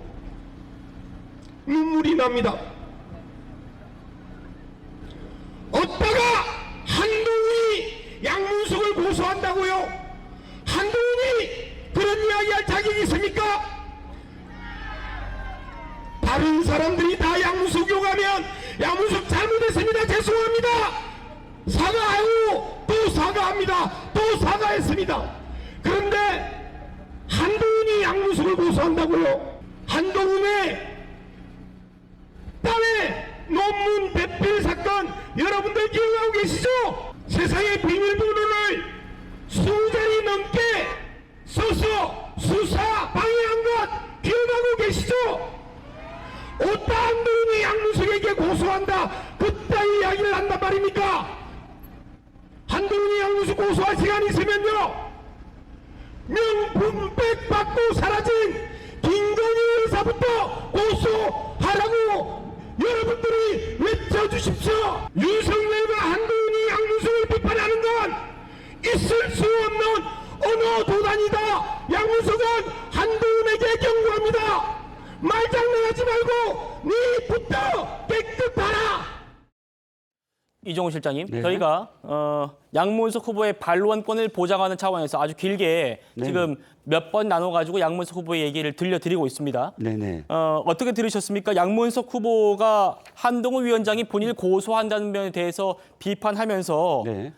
Speaker 2: 눈물이 납니다. 어디다가 한동훈이 양문석을 고소한다고요? 한동훈이 그런 이야기할 자격이 있습니까? 다른 사람들이 다 양문석 욕하면 양문석 잘못했습니다. 죄송합니다. 사과하고 또 사과합니다. 또 사과했습니다. 그런데 한동훈이 양문석을 고소한다고요? 한동훈의 딸의 논문 배필 사건 여러분들 기억하고 계시죠? 세상의 비밀번호를 수자리 넘게 써서 수사 방해한 것 기억하고 계시죠? 어따 한동훈이 양문석에게 고소한다 그따위 이야기를 한단 말입니까? 한동훈이 양문석 고소할 시간이 있으면요 명분백 받고 사라진 김건희 의사부터 고소하라고 여러분들이 외쳐주십시오. 윤석열과 한동훈이 양문석을 비판하는 건 있을 수 없는 언어 도단이다. 양문석은 한동훈에게 경고합니다. 말장난하지 말고 네 붓도 깨끗하라.
Speaker 1: 이종훈 실장님,
Speaker 6: 네.
Speaker 1: 저희가 양문석 후보의 반론권을 보장하는 차원에서 아주 길게
Speaker 6: 네.
Speaker 1: 지금 몇 번 나눠가지고 양문석 후보의 얘기를 들려드리고 있습니다.
Speaker 6: 네네.
Speaker 1: 어떻게 들으셨습니까? 양문석 후보가 한동훈 위원장이 본인을 고소한다는 면에 대해서 비판하면서
Speaker 6: 네.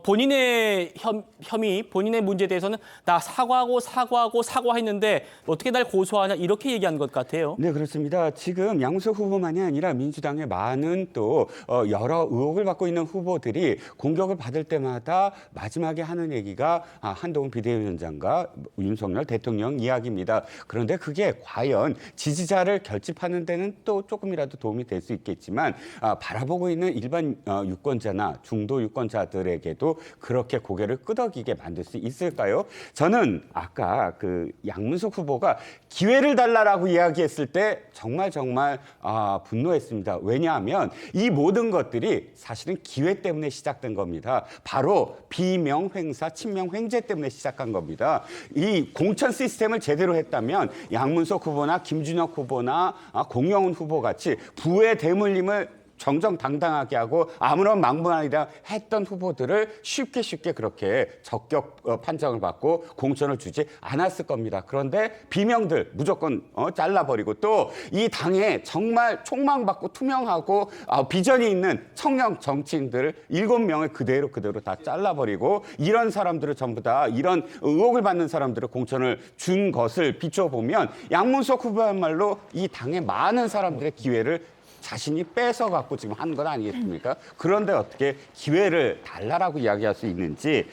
Speaker 1: 본인의 혐의, 본인의 문제에 대해서는 나 사과했는데 어떻게 날 고소하냐 이렇게 얘기한 것 같아요.
Speaker 6: 네, 그렇습니다. 지금 양문석 후보만이 아니라 민주당의 많은 또 여러 의혹을 받고 있는 후보들이 공격을 받을 때마다 마지막에 하는 얘기가 한동훈 비대위원장과 윤석열 대통령 이야기입니다. 그런데 그게 과연 지지자를 결집하는 데는 또 조금이라도 도움이 될 수 있겠지만 바라보고 있는 일반 유권자나 중도 유권자들에게도 그렇게 고개를 끄덕이게 만들 수 있을까요? 저는 아까 그 양문석 후보가 기회를 달라라고 이야기했을 때 정말 분노했습니다. 왜냐하면 이 모든 것들이 사실은 기회 때문에 시작된 겁니다. 바로 비명횡사, 친명횡재 때문에 시작한 겁니다. 이 공천 시스템을 제대로 했다면 양문석 후보나 김준혁 후보나 공영훈 후보 같이 부의 대물림을 정정당당하게 하고 아무런 망분 아니라 했던 후보들을 쉽게 그렇게 적격 판정을 받고 공천을 주지 않았을 겁니다. 그런데 비명들 무조건 잘라버리고 또 이 당에 정말 촉망받고 투명하고 비전이 있는 청년 정치인들을 7명을 그대로 다 잘라버리고 이런 사람들을 전부 다 이런 의혹을 받는 사람들을 공천을 준 것을 비춰보면 양문석 후보야말로 이 당의 많은 사람들의 기회를 자신이 뺏어갖고 지금 하는 건 아니겠습니까? 그런데 어떻게 기회를 달라라고 이야기할 수 있는지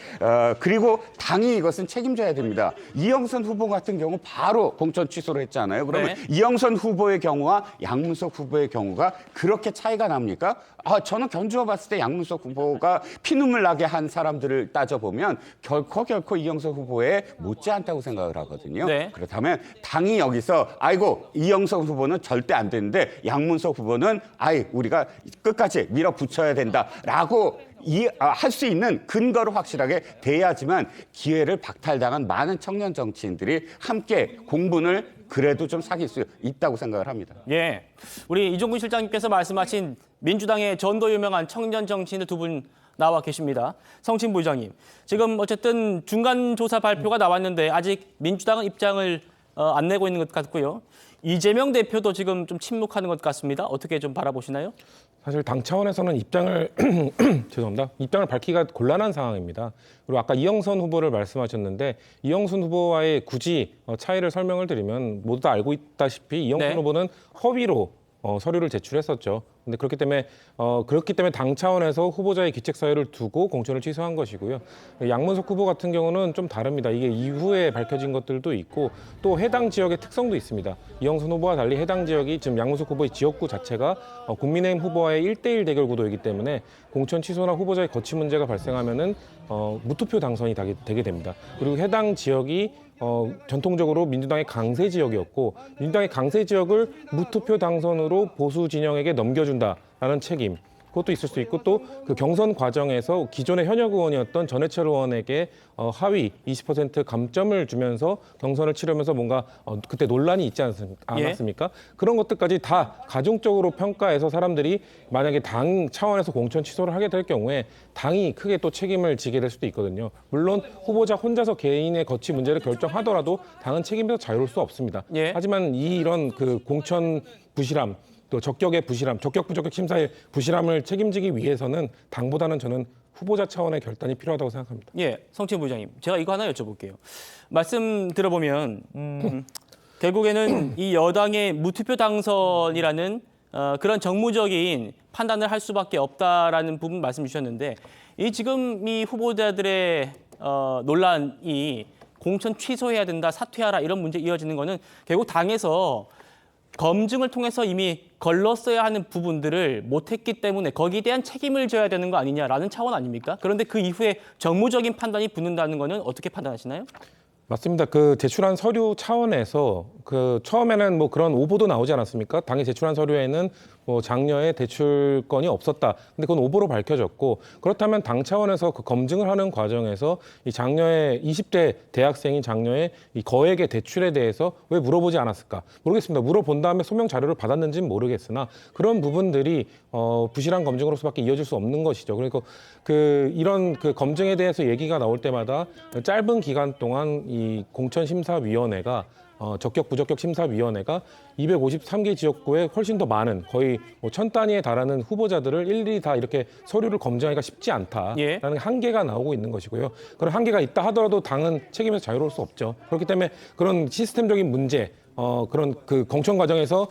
Speaker 6: 그리고 당이 이것은 책임져야 됩니다. 이영선 후보 같은 경우 바로 공천 취소를 했잖아요. 그러면
Speaker 1: 네.
Speaker 6: 이영선 후보의 경우와 양문석 후보의 경우가 그렇게 차이가 납니까? 저는 견주어 봤을 때 양문석 후보가 피눈물 나게 한 사람들을 따져보면 결코 이영선 후보에 못지않다고 생각을 하거든요.
Speaker 1: 네.
Speaker 6: 그렇다면 당이 여기서 이영선 후보는 절대 안 되는데 양문석 후보는 우리가 끝까지 밀어붙여야 된다라고 할 수 있는 근거를 확실하게 대야지만 기회를 박탈당한 많은 청년 정치인들이 함께 공분을 그래도 좀 사귈 수 있다고 생각을 합니다.
Speaker 1: 예, 우리 이종훈 실장님께서 말씀하신 민주당의 전도 유명한 청년 정치인들 두 분 나와 계십니다. 성친 부의장님, 지금 어쨌든 중간 조사 발표가 나왔는데 아직 민주당은 입장을 안 내고 있는 것 같고요. 이재명 대표도 지금 좀 침묵하는 것 같습니다. 어떻게 좀 바라보시나요?
Speaker 10: 사실 당 차원에서는 입장을 입장을 밝히기가 곤란한 상황입니다. 그리고 아까 이영선 후보를 말씀하셨는데 이영선 후보와의 굳이 차이를 설명을 드리면 모두 다 알고 있다시피 이영선
Speaker 1: 네.
Speaker 10: 후보는 허위로 서류를 제출했었죠. 근데 그렇기 때문에 당 차원에서 후보자의 기책 사유를 두고 공천을 취소한 것이고요. 양문석 후보 같은 경우는 좀 다릅니다. 이게 이후에 밝혀진 것들도 있고 또 해당 지역의 특성도 있습니다. 이영선 후보와 달리 해당 지역이 지금 양문석 후보의 지역구 자체가 국민의힘 후보와의 1대1 대결 구도이기 때문에 공천 취소나 후보자의 거취 문제가 발생하면은 무투표 당선이 되게 됩니다. 그리고 해당 지역이 전통적으로 민주당의 강세 지역이었고 민주당의 강세 지역을 무투표 당선으로 보수 진영에게 넘겨준다라는 책임. 그것도 있을 수 있고 또 그 경선 과정에서 기존의 현역 의원이었던 전해철 의원에게 하위 20% 감점을 주면서 경선을 치르면서 뭔가 그때 논란이 있지 않았습니까? 그런 것들까지 다 가중적으로 평가해서 사람들이 만약에 당 차원에서 공천 취소를 하게 될 경우에 당이 크게 또 책임을 지게 될 수도 있거든요. 물론 후보자 혼자서 개인의 거취 문제를 결정하더라도 당은 책임에서 자유로울 수 없습니다. 하지만 이런 그 공천 부실함 또 적격의 부실함, 적격 부적격 심사의 부실함을 책임지기 위해서는 당보다는 저는 후보자 차원의 결단이 필요하다고 생각합니다.
Speaker 1: 예, 성채 부장님, 제가 이거 하나 여쭤볼게요. 말씀 들어보면 결국에는 이 여당의 무투표 당선이라는 그런 정무적인 판단을 할 수밖에 없다라는 부분 말씀 주셨는데 이 지금 이 후보자들의 논란이 공천 취소해야 된다, 사퇴하라 이런 문제 이어지는 거는 결국 당에서 검증을 통해서 이미 걸렀어야 하는 부분들을 못했기 때문에 거기에 대한 책임을 져야 되는 거 아니냐라는 차원 아닙니까? 그런데 그 이후에 정무적인 판단이 붙는다는 거는 어떻게 판단하시나요?
Speaker 10: 맞습니다. 그 제출한 서류 차원에서 그 처음에는 뭐 그런 오보도 나오지 않았습니까? 당이 제출한 서류에는 뭐 장녀의 대출권이 없었다. 근데 그건 오보로 밝혀졌고 그렇다면 당 차원에서 그 검증을 하는 과정에서 이 장녀의 20대 대학생인 장녀의 이 거액의 대출에 대해서 왜 물어보지 않았을까? 모르겠습니다. 물어본 다음에 소명 자료를 받았는지는 모르겠으나 그런 부분들이 부실한 검증으로서밖에 이어질 수 없는 것이죠. 그러니까 이런 그 검증에 대해서 얘기가 나올 때마다 짧은 기간 동안 이 공천심사위원회가 적격 부적격 심사위원회가 253개 지역구에 훨씬 더 많은 거의 뭐 1000단위에 달하는 후보자들을 일일이 다 이렇게 서류를 검증하기가 쉽지 않다라는 한계가 나오고 있는 것이고요. 그런 한계가 있다 하더라도 당은 책임에서 자유로울 수 없죠. 그렇기 때문에 그런 시스템적인 문제, 그런 그 공천 과정에서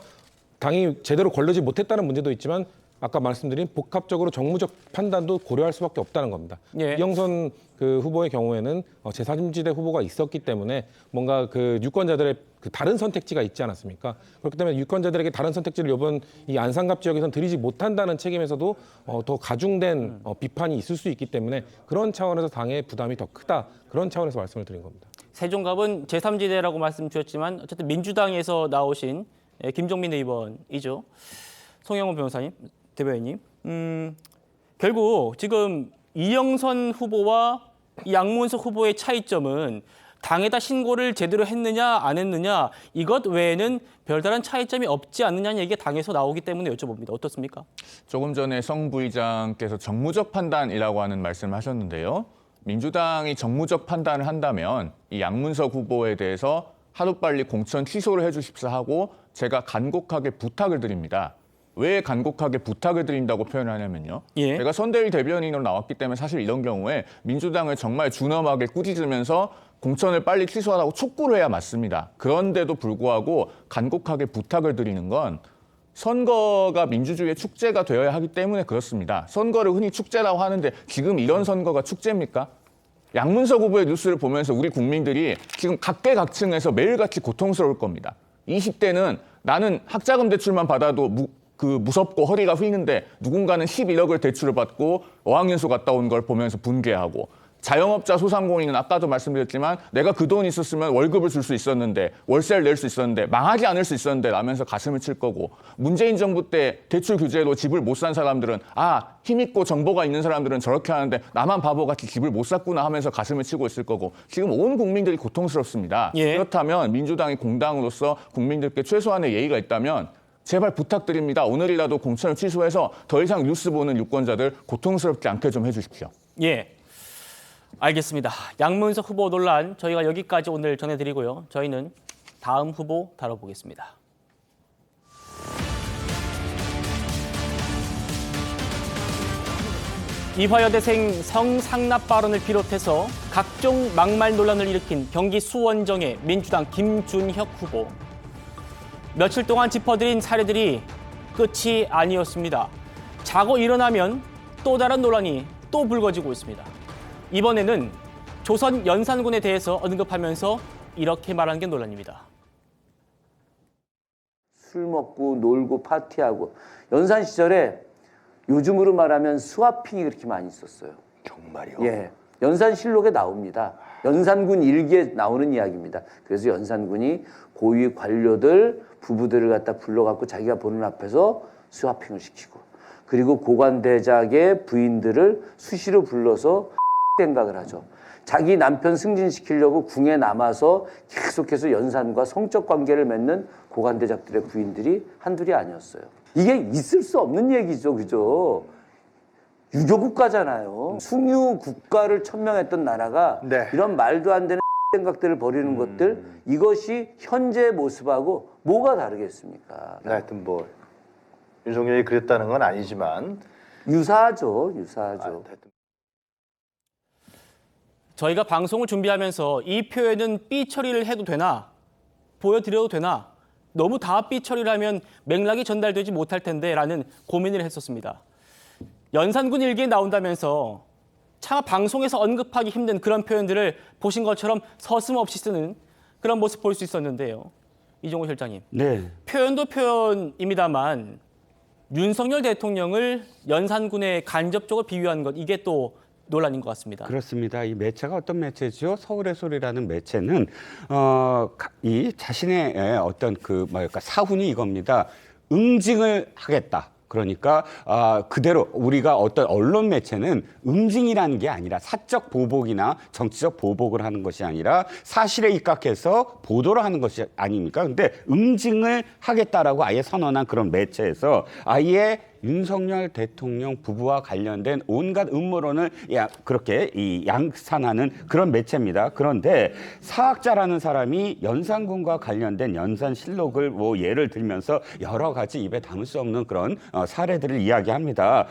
Speaker 10: 당이 제대로 걸르지 못했다는 문제도 있지만 아까 말씀드린 복합적으로 정무적 판단도 고려할 수밖에 없다는 겁니다. 이영선 그 후보의 경우에는 제3지대 후보가 있었기 때문에 뭔가 그 유권자들의 그 다른 선택지가 있지 않았습니까? 그렇기 때문에 유권자들에게 다른 선택지를 이번 이 안산갑 지역에서는 드리지 못한다는 책임에서도 더 가중된 비판이 있을 수 있기 때문에 그런 차원에서 당의 부담이 더 크다. 그런 차원에서 말씀을 드린 겁니다.
Speaker 1: 세종갑은 제3지대라고 말씀 주셨지만 어쨌든 민주당에서 나오신 김종민 의원이죠. 송영호 변호사님, 대변인님. 결국 지금 이영선 후보와 양문석 후보의 차이점은 당에다 신고를 제대로 했느냐 안 했느냐 이것 외에는 별다른 차이점이 없지 않느냐는 얘기가 당에서 나오기 때문에 여쭤봅니다. 어떻습니까?
Speaker 9: 조금 전에 성 부의장께서 정무적 판단이라고 하는 말씀을 하셨는데요. 민주당이 정무적 판단을 한다면 이 양문석 후보에 대해서 하루빨리 공천 취소를 해주십사 하고 제가 간곡하게 부탁을 드립니다. 왜 간곡하게 부탁을 드린다고 표현을 하냐면요. 제가 선대위 대변인으로 나왔기 때문에 사실 이런 경우에 민주당을 정말 준엄하게 꾸짖으면서 공천을 빨리 취소하라고 촉구를 해야 맞습니다. 그런데도 불구하고 간곡하게 부탁을 드리는 건 선거가 민주주의의 축제가 되어야 하기 때문에 그렇습니다. 선거를 흔히 축제라고 하는데 지금 이런 선거가 축제입니까? 양문석 후보의 뉴스를 보면서 우리 국민들이 지금 각계각층에서 매일같이 고통스러울 겁니다. 20대는 나는 학자금 대출만 받아도 무섭고 허리가 휘는데 누군가는 11억을 대출을 받고 어학연수 갔다 온 걸 보면서 분개하고 자영업자 소상공인은 아까도 말씀드렸지만 내가 그 돈 있었으면 월급을 줄 수 있었는데 월세를 낼 수 있었는데 망하지 않을 수 있었는데 라면서 가슴을 칠 거고 문재인 정부 때 대출 규제로 집을 못 산 사람들은 힘있고 정보가 있는 사람들은 저렇게 하는데 나만 바보같이 집을 못 샀구나 하면서 가슴을 치고 있을 거고 지금 온 국민들이 고통스럽습니다. 그렇다면 민주당이 공당으로서 국민들께 최소한의 예의가 있다면 제발 부탁드립니다. 오늘이라도 공천을 취소해서 더 이상 뉴스 보는 유권자들 고통스럽지 않게 좀 해주십시오.
Speaker 1: 알겠습니다. 양문석 후보 논란 저희가 여기까지 오늘 전해드리고요. 저희는 다음 후보 다뤄보겠습니다. 이화여대생 성상납 발언을 비롯해서 각종 막말 논란을 일으킨 경기 수원정의 민주당 김준혁 후보. 며칠 동안 짚어드린 사례들이 끝이 아니었습니다. 자고 일어나면 또 다른 논란이 또 불거지고 있습니다. 이번에는 조선 연산군에 대해서 언급하면서 이렇게 말한 게 논란입니다.
Speaker 12: 술 먹고 놀고 파티하고 연산 시절에 요즘으로 말하면 스와핑이 그렇게 많이 있었어요.
Speaker 6: 정말요?
Speaker 12: 예. 연산실록에 나옵니다. 연산군 일기에 나오는 이야기입니다. 그래서 연산군이 고위 관료들, 부부들을 갖다 불러갖고 자기가 보는 앞에서 스와핑을 시키고, 그리고 고관대작의 부인들을 수시로 불러서 생각을 하죠. 자기 남편 승진시키려고 궁에 남아서 계속해서 연산과 성적 관계를 맺는 고관대작들의 부인들이 한둘이 아니었어요. 이게 있을 수 없는 얘기죠, 그죠? 유교국가잖아요. 숭유 국가를 천명했던 나라가 이런 말도 안 되는 생각들을 벌이는 것들, 이것이 현재의 모습하고 뭐가 다르겠습니까?
Speaker 13: 하여튼 뭐 윤석열이 그랬다는 건 아니지만
Speaker 12: 유사하죠, 유사하죠.
Speaker 1: 저희가 방송을 준비하면서 이 표현은 삐 처리를 해도 되나? 보여드려도 되나? 너무 다 삐 처리를 하면 맥락이 전달되지 못할 텐데 라는 고민을 했었습니다. 연산군 일기에 나온다면서 차마 방송에서 언급하기 힘든 그런 표현들을 보신 것처럼 서슴없이 쓰는 그런 모습 볼 수 있었는데요. 이종호 실장님.
Speaker 6: 네.
Speaker 1: 표현도 표현입니다만 윤석열 대통령을 연산군에 간접적으로 비유한 것, 이게 또 논란인 것 같습니다.
Speaker 6: 그렇습니다. 이 매체가 어떤 매체죠? 서울의 소리라는 매체는 이 자신의 어떤 사훈이 이겁니다. 응징을 하겠다. 그러니까 그대로 우리가 어떤 언론 매체는 응징이라는 게 아니라 사적 보복이나 정치적 보복을 하는 것이 아니라 사실에 입각해서 보도를 하는 것이 아닙니까? 근데 응징을 하겠다라고 아예 선언한 그런 매체에서 아예 윤석열 대통령 부부와 관련된 온갖 음모론을 그렇게 양산하는 그런 매체입니다. 그런데 사학자라는 사람이 연산군과 관련된 연산실록을 예를 들면서 여러 가지 입에 담을 수 없는 그런 사례들을 이야기합니다.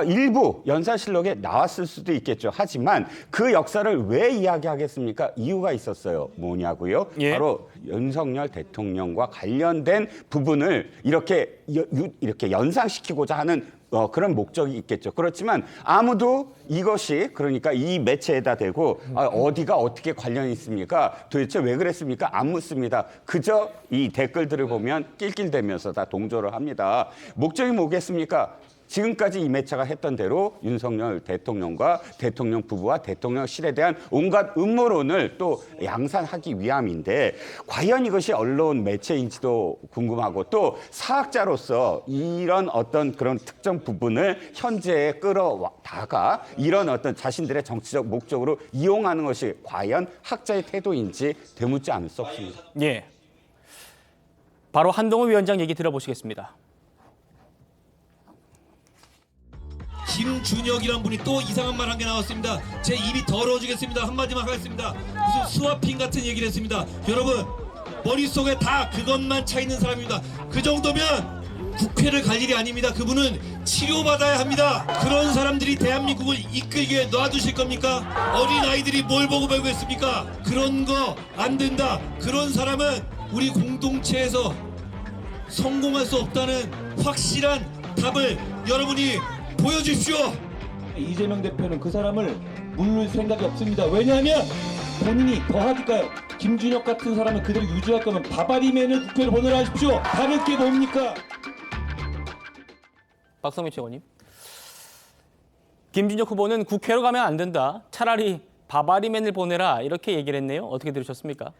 Speaker 6: 일부 연산실록에 나왔을 수도 있겠죠. 하지만 그 역사를 왜 이야기하겠습니까? 이유가 있었어요. 뭐냐고요?
Speaker 1: 예.
Speaker 6: 바로 윤석열 대통령과 관련된 부분을 이렇게 연상시키고자 하는 그런 목적이 있겠죠. 그렇지만 아무도 이것이 그러니까 이 매체에다 대고 어디가 어떻게 관련이 있습니까? 도대체 왜 그랬습니까? 안 묻습니다. 그저 이 댓글들을 보면 낄낄대면서 다 동조를 합니다. 목적이 뭐겠습니까? 지금까지 이 매체가 했던 대로 윤석열 대통령과 대통령 부부와 대통령실에 대한 온갖 음모론을 또 양산하기 위함인데 과연 이것이 언론 매체인지도 궁금하고 또 사학자로서 이런 어떤 그런 특정 부분을 현재에 끌어다가 이런 어떤 자신들의 정치적 목적으로 이용하는 것이 과연 학자의 태도인지 되묻지 않을 수 없습니다.
Speaker 1: 예. 바로 한동훈 위원장 얘기 들어보시겠습니다.
Speaker 11: 김준혁이란 분이 또 이상한 말 한 게 나왔습니다. 제 입이 더러워지겠습니다. 한마디만 하겠습니다. 무슨 스와핑 같은 얘기를 했습니다. 여러분 머릿속에 다 그것만 차 있는 사람입니다. 그 정도면 국회를 갈 일이 아닙니다. 그분은 치료받아야 합니다. 그런 사람들이 대한민국을 이끌게 놔두실 겁니까? 어린아이들이 뭘 보고 배우겠습니까? 그런 거 안 된다. 그런 사람은 우리 공동체에서 성공할 수 없다는 확실한 답을 여러분이 보여주십시오.
Speaker 14: 이재명 대표는 그 사람을 물을 생각이 없습니다. 왜냐하면 본인이 더 하니까요. 김준혁 같은 사람을 그대로 유지할 거면 바바리맨을 국회로 보내라 하십시오. 다를 게 뭡니까?
Speaker 1: 박성민 최고님. 김준혁 후보는 국회로 가면 안 된다. 차라리 바바리맨을 보내라. 이렇게 얘기를 했네요. 어떻게 들으셨습니까?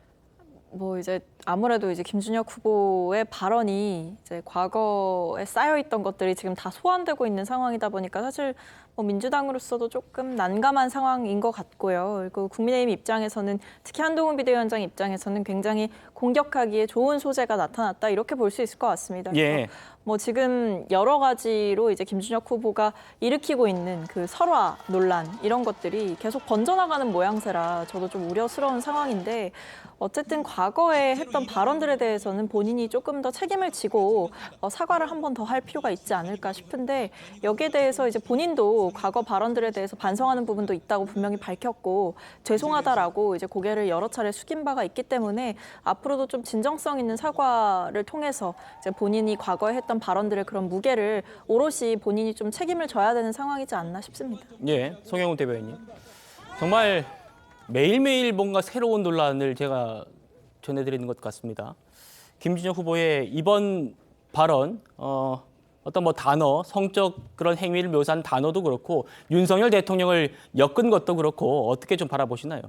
Speaker 8: 이제 아무래도 이제 김준혁 후보의 발언이 이제 과거에 쌓여있던 것들이 지금 다 소환되고 있는 상황이다 보니까 사실 민주당으로서도 조금 난감한 상황인 것 같고요. 그리고 국민의힘 입장에서는 특히 한동훈 비대위원장 입장에서는 굉장히 공격하기에 좋은 소재가 나타났다 이렇게 볼 수 있을 것 같습니다.
Speaker 1: 예.
Speaker 8: 지금 여러 가지로 이제 김준혁 후보가 일으키고 있는 그 설화 논란 이런 것들이 계속 번져나가는 모양새라 저도 좀 우려스러운 상황인데 어쨌든 과거에 했던 발언들에 대해서는 본인이 조금 더 책임을 지고 사과를 한 번 더 할 필요가 있지 않을까 싶은데 여기에 대해서 이제 본인도 과거 발언들에 대해서 반성하는 부분도 있다고 분명히 밝혔고 죄송하다라고 이제 고개를 여러 차례 숙인 바가 있기 때문에 앞으로도 좀 진정성 있는 사과를 통해서 이제 본인이 과거에 했던 발언들의 그런 무게를 오롯이 본인이 좀 책임을 져야 되는 상황이지 않나 싶습니다.
Speaker 1: 예, 송영훈 대변인. 정말 매일매일 뭔가 새로운 논란을 제가 전해드리는 것 같습니다. 김준혁 후보의 이번 발언 어떤 뭐 단어, 성적 그런 행위를 묘사한 단어도 그렇고 윤석열 대통령을 엮은 것도 그렇고 어떻게 좀 바라보시나요?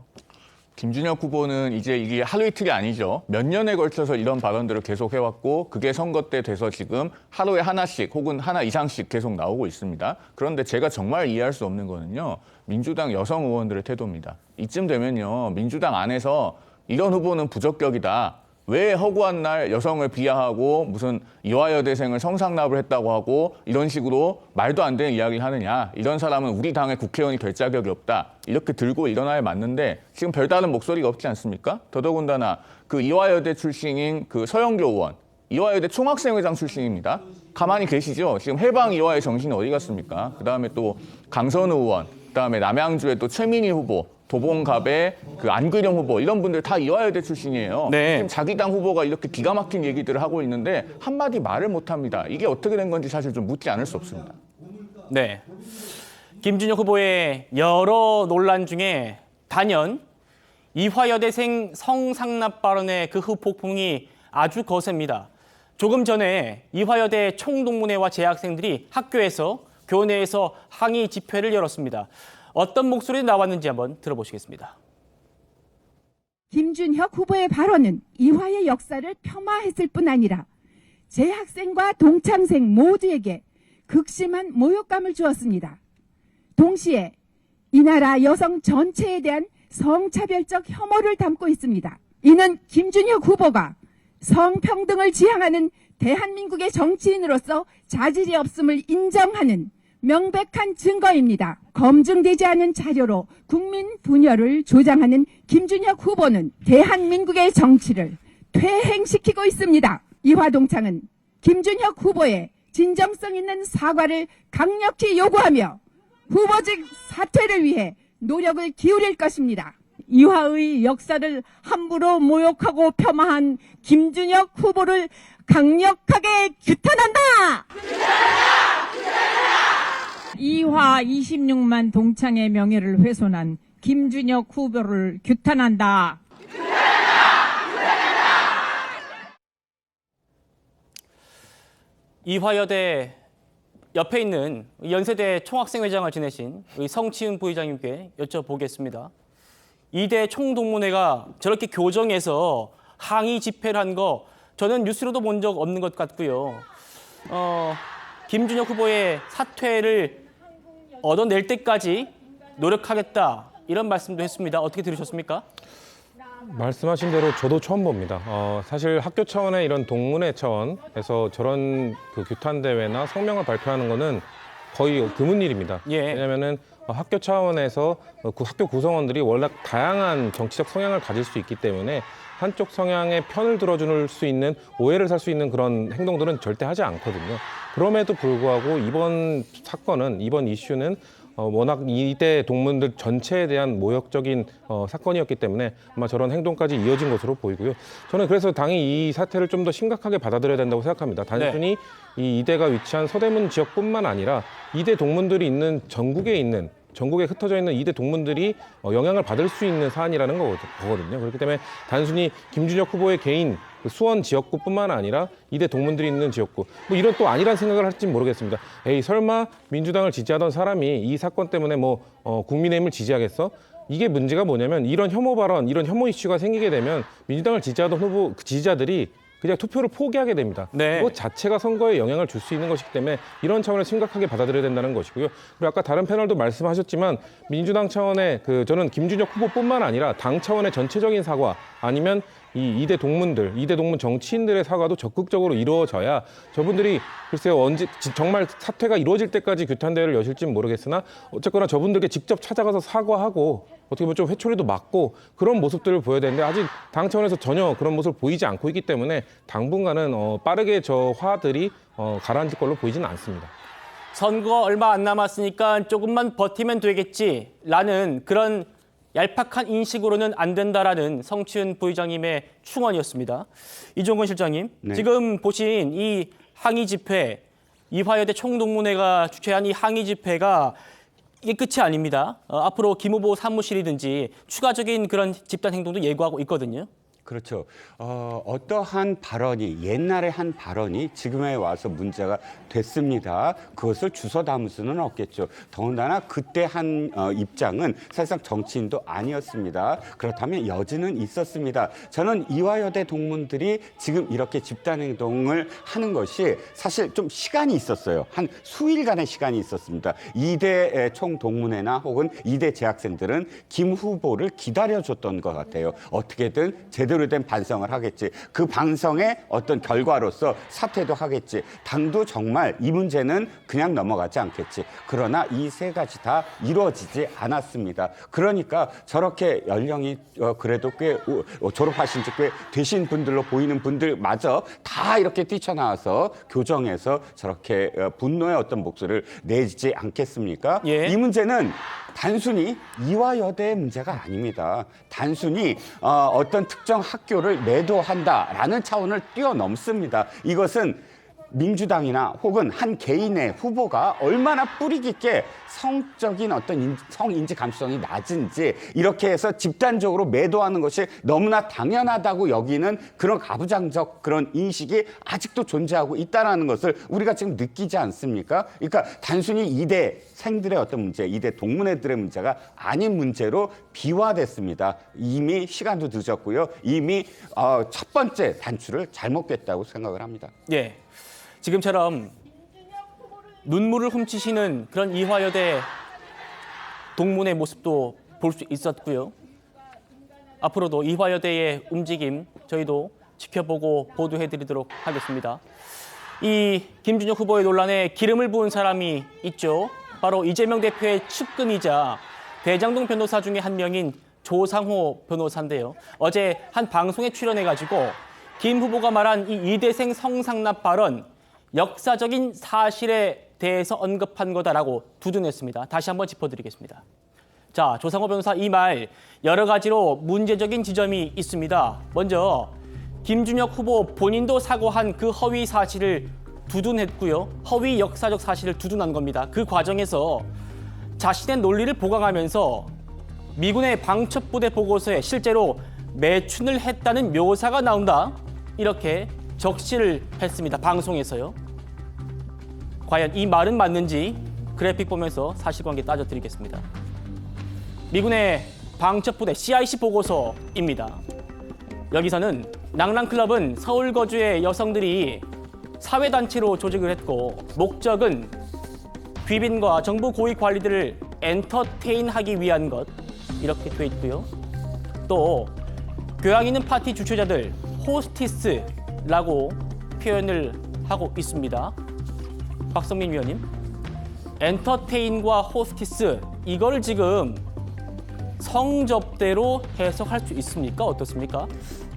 Speaker 9: 김준혁 후보는 이제 이게 하루 이틀이 아니죠. 몇 년에 걸쳐서 이런 발언들을 계속 해왔고 그게 선거 때 돼서 지금 하루에 하나씩 혹은 하나 이상씩 계속 나오고 있습니다. 그런데 제가 정말 이해할 수 없는 거는요. 민주당 여성 의원들의 태도입니다. 이쯤 되면요. 민주당 안에서 이런 후보는 부적격이다. 왜 허구한 날 여성을 비하하고 무슨 이화여대생을 성상납을 했다고 하고 이런 식으로 말도 안 되는 이야기를 하느냐. 이런 사람은 우리 당의 국회의원이 될 자격이 없다. 이렇게 들고 일어나야 맞는데 지금 별다른 목소리가 없지 않습니까? 더더군다나 그 이화여대 출신인 그 서영교 의원, 이화여대 총학생회장 출신입니다. 가만히 계시죠? 지금 해방 이화의 정신이 어디 갔습니까? 그다음에 또 강선우 의원, 그다음에 남양주의 또 최민희 후보, 도봉갑의 그 안규령 후보 이런 분들 다 이화여대 출신이에요.
Speaker 1: 네.
Speaker 9: 지금 자기 당 후보가 이렇게 기가 막힌 얘기들을 하고 있는데 한마디 말을 못합니다. 이게 어떻게 된 건지 사실 좀 묻지 않을 수 없습니다.
Speaker 1: 네. 김준혁 후보의 여러 논란 중에 단연 이화여대생 성상납 발언의 그 후폭풍이 아주 거셉니다. 조금 전에 이화여대 총동문회와 재학생들이 학교에서 교내에서 항의 집회를 열었습니다. 어떤 목소리 나왔는지 한번 들어보시겠습니다.
Speaker 15: 김준혁 후보의 발언은 이화의 역사를 폄하했을 뿐 아니라 재학생과 동창생 모두에게 극심한 모욕감을 주었습니다. 동시에 이 나라 여성 전체에 대한 성차별적 혐오를 담고 있습니다. 이는 김준혁 후보가 성평등을 지향하는 대한민국의 정치인으로서 자질이 없음을 인정하는 명백한 증거입니다. 검증되지 않은 자료로 국민 분열을 조장하는 김준혁 후보는 대한민국의 정치를 퇴행시키고 있습니다. 이화동창은 김준혁 후보의 진정성 있는 사과를 강력히 요구하며 후보직 사퇴를 위해 노력을 기울일 것입니다.
Speaker 16: 이화의 역사를 함부로 모욕하고 폄하한 김준혁 후보를 강력하게 규탄한다! 이화 26만 동창의 명예를 훼손한 김준혁 후보를 규탄한다.
Speaker 1: 이화여대 옆에 있는 연세대 총학생회장을 지내신 우리 성치은 부의장님께 여쭤보겠습니다. 이대 총동문회가 저렇게 교정해서 항의 집회를 한 거 저는 뉴스로도 본 적 없는 것 같고요. 김준혁 후보의 사퇴를 얻어낼 때까지 노력하겠다 이런 말씀도 했습니다. 어떻게 들으셨습니까?
Speaker 10: 말씀하신 대로 저도 처음 봅니다. 사실 학교 차원의 이런 동문회 차원에서 저런 그 규탄 대회나 성명을 발표하는 거는 거의 드문 일입니다.
Speaker 1: 예.
Speaker 10: 왜냐하면은 학교 차원에서 학교 구성원들이 워낙 다양한 정치적 성향을 가질 수 있기 때문에 한쪽 성향의 편을 들어줄 수 있는 오해를 살 수 있는 그런 행동들은 절대 하지 않거든요. 그럼에도 불구하고 이번 사건은 이번 이슈는 워낙 이대 동문들 전체에 대한 모욕적인 사건이었기 때문에 아마 저런 행동까지 이어진 것으로 보이고요. 저는 그래서 당이 이 사태를 좀 더 심각하게 받아들여야 된다고 생각합니다. 단순히 이 이대가 위치한 서대문 지역뿐만 아니라 이대 동문들이 있는 전국에 흩어져 있는 이대 동문들이 영향을 받을 수 있는 사안이라는 거거든요. 그렇기 때문에 단순히 김준혁 후보의 개인 수원 지역구뿐만 아니라 이대 동문들이 있는 지역구 뭐 이런 또 아니란 생각을 할지 모르겠습니다. 에이 설마 민주당을 지지하던 사람이 이 사건 때문에 국민의힘을 지지하겠어? 이게 문제가 뭐냐면 이런 혐오 발언, 이런 혐오 이슈가 생기게 되면 민주당을 지지하던 후보 지지자들이 그냥 투표를 포기하게 됩니다.
Speaker 1: 네.
Speaker 10: 그것 자체가 선거에 영향을 줄 수 있는 것이기 때문에 이런 차원에서 심각하게 받아들여야 된다는 것이고요. 그리고 아까 다른 패널도 말씀하셨지만 민주당 차원의 저는 김준혁 후보뿐만 아니라 당 차원의 전체적인 사과 아니면 이 이대 동문 정치인들의 사과도 적극적으로 이루어져야 저분들이 글쎄요 언제 정말 사퇴가 이루어질 때까지 규탄대회를 여실지는 모르겠으나 어쨌거나 저분들께 직접 찾아가서 사과하고 어떻게 보면 좀 회초리도 맞고 그런 모습들을 보여야 되는데 아직 당 차원에서 전혀 그런 모습을 보이지 않고 있기 때문에 당분간은 빠르게 저 화들이 가라앉을 걸로 보이지는 않습니다.
Speaker 1: 선거 얼마 안 남았으니까 조금만 버티면 되겠지라는 그런 얄팍한 인식으로는 안 된다라는 성치은 부의장님의 충언이었습니다. 이종건 실장님,
Speaker 6: 네.
Speaker 1: 지금 보신 이 항의 집회, 이화여대 총동문회가 주최한 이 항의 집회가 이게 끝이 아닙니다. 앞으로 김 후보 사무실이든지 추가적인 그런 집단 행동도 예고하고 있거든요.
Speaker 6: 그렇죠. 어떠한 발언이 옛날에 한 발언이 지금에 와서 문제가 됐습니다. 그것을 주워 담을 수는 없겠죠. 더군다나 그때 한 입장은 사실상 정치인도 아니었습니다. 그렇다면 여지는 있었습니다. 저는 이화여대 동문들이 지금 이렇게 집단행동을 하는 것이 사실 좀 시간이 있었어요. 한 수일간의 시간이 있었습니다. 이대 총동문회나 혹은 이대 재학생들은 김 후보를 기다려줬던 것 같아요. 어떻게든 제대로 된 반성을 하겠지. 그 반성의 어떤 결과로서 사퇴도 하겠지. 당도 정말 이 문제는 그냥 넘어가지 않겠지. 그러나 이 세 가지 다 이루어지지 않았습니다. 그러니까 저렇게 연령이 그래도 꽤 졸업하신 지 꽤 되신 분들로 보이는 분들마저 다 이렇게 뛰쳐나와서 교정해서 저렇게 분노의 어떤 목소리를 내지 않겠습니까?
Speaker 1: 예.
Speaker 6: 이 문제는 단순히 이화여대의 문제가 아닙니다. 단순히 어떤 특정 학교를 매도한다라는 차원을 뛰어넘습니다. 이것은 민주당이나 혹은 한 개인의 후보가 얼마나 뿌리 깊게 성적인 어떤 성인지 감수성이 낮은지 이렇게 해서 집단적으로 매도하는 것이 너무나 당연하다고 여기는 그런 가부장적 그런 인식이 아직도 존재하고 있다는 것을 우리가 지금 느끼지 않습니까? 그러니까 단순히 이대생들의 어떤 문제, 이대 동문회들의 문제가 아닌 문제로 비화됐습니다. 이미 시간도 늦었고요. 이미 첫 번째 단추를 잘못 꿰었다고 생각을 합니다.
Speaker 1: 예. 지금처럼 눈물을 훔치시는 그런 이화여대 동문의 모습도 볼 수 있었고요. 앞으로도 이화여대의 움직임 저희도 지켜보고 보도해드리도록 하겠습니다. 이 김준혁 후보의 논란에 기름을 부은 사람이 있죠. 바로 이재명 대표의 측근이자 대장동 변호사 중에 한 명인 조상호 변호사인데요. 어제 한 방송에 출연해가지고 김 후보가 말한 이 이대생 성상납 발언 역사적인 사실에 대해서 언급한 거다라고 두둔했습니다. 다시 한번 짚어드리겠습니다. 자, 조상호 변호사 이 말 여러 가지로 문제적인 지점이 있습니다. 먼저 김준혁 후보 본인도 사과한 그 허위 사실을 두둔했고요. 허위 역사적 사실을 두둔한 겁니다. 그 과정에서 자신의 논리를 보강하면서 미군의 방첩부대 보고서에 실제로 매춘을 했다는 묘사가 나온다. 이렇게 적시를 했습니다. 방송에서요. 과연 이 말은 맞는지 그래픽 보면서 사실관계 따져드리겠습니다. 미군의 방첩부대 CIC 보고서입니다. 여기서는 낭랑클럽은 서울 거주의 여성들이 사회단체로 조직을 했고 목적은 귀빈과 정부 고위 관리들을 엔터테인하기 위한 것 이렇게 돼 있고요. 또 교양 있는 파티 주최자들 호스티스라고 표현을 하고 있습니다. 박성민 위원님, 엔터테인과 호스티스 이걸 지금 성접대로 해석할 수 있습니까? 어떻습니까?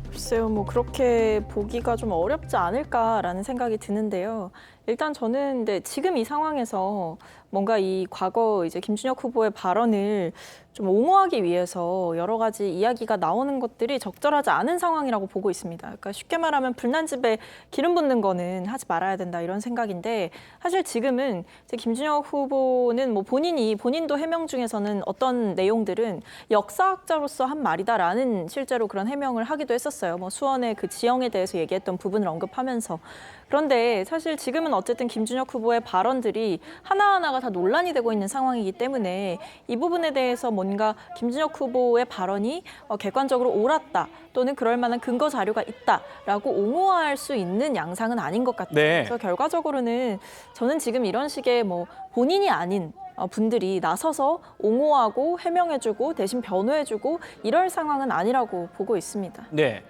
Speaker 8: 글쎄요, 뭐 그렇게 보기가 좀 어렵지 않을까라는 생각이 드는데요. 일단 저는 근데 지금 이 상황에서 뭔가 이 과거 이제 김준혁 후보의 발언을 좀 옹호하기 위해서 여러 가지 이야기가 나오는 것들이 적절하지 않은 상황이라고 보고 있습니다. 그러니까 쉽게 말하면 불난 집에 기름 붓는 거는 하지 말아야 된다 이런 생각인데 사실 지금은 이제 김준혁 후보는 뭐 본인도 해명 중에서는 어떤 내용들은 역사학자로서 한 말이다라는 실제로 그런 해명을 하기도 했었어요. 뭐 수원의 그 지형에 대해서 얘기했던 부분을 언급하면서. 그런데 사실 지금은 어쨌든 김준혁 후보의 발언들이 하나하나가 다 논란이 되고 있는 상황이기 때문에 이 부분에 대해서 뭔가 김준혁 후보의 발언이 객관적으로 옳았다 또는 그럴 만한 근거 자료가 있다라고 옹호할 수 있는 양상은 아닌 것 같아요.
Speaker 1: 네.
Speaker 8: 그래서 결과적으로는 저는 지금 이런 식의 뭐 본인이 아닌 분들이 나서서 옹호하고 해명해주고 대신 변호해주고 이럴 상황은 아니라고 보고 있습니다.
Speaker 1: 네.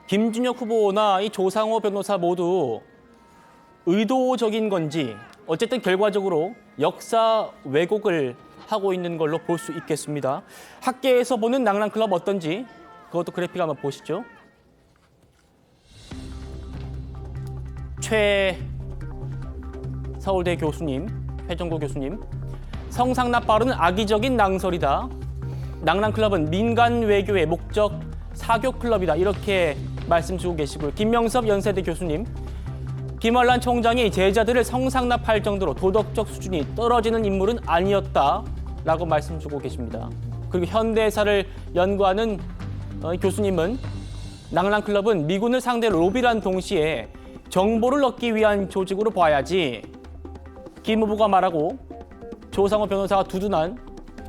Speaker 1: 김준혁 후보나 이 조상호 변호사 모두 의도적인 건지 어쨌든 결과적으로 역사 왜곡을 하고 있는 걸로 볼 수 있겠습니다. 학계에서 보는 낭랑클럽 어떤지 그것도 그래픽 한번 보시죠. 최 서울대 교수님, 회정고 교수님, 성상납 발언은 악의적인 낭설이다. 낭랑클럽은 민간 외교의 목적 사교클럽이다. 이렇게 말씀 주고 계시고요. 김명섭 연세대 교수님, 김환란 총장이 제자들을 성상납할 정도로 도덕적 수준이 떨어지는 인물은 아니었다라고 말씀 주고 계십니다. 그리고 현대사를 연구하는 교수님은 낭랑클럽은 미군을 상대로 로비를 한 동시에 정보를 얻기 위한 조직으로 봐야지 김 후보가 말하고 조상호 변호사가 두둔한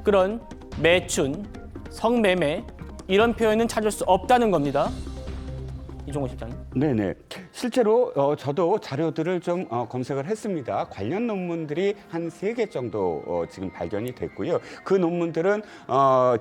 Speaker 1: 그런 매춘, 성매매 이런 표현은 찾을 수 없다는 겁니다. 이종호 실장님.
Speaker 6: 네네. 실제로 저도 자료들을 좀 검색을 했습니다. 관련 논문들이 한 3개 정도 지금 발견이 됐고요. 그 논문들은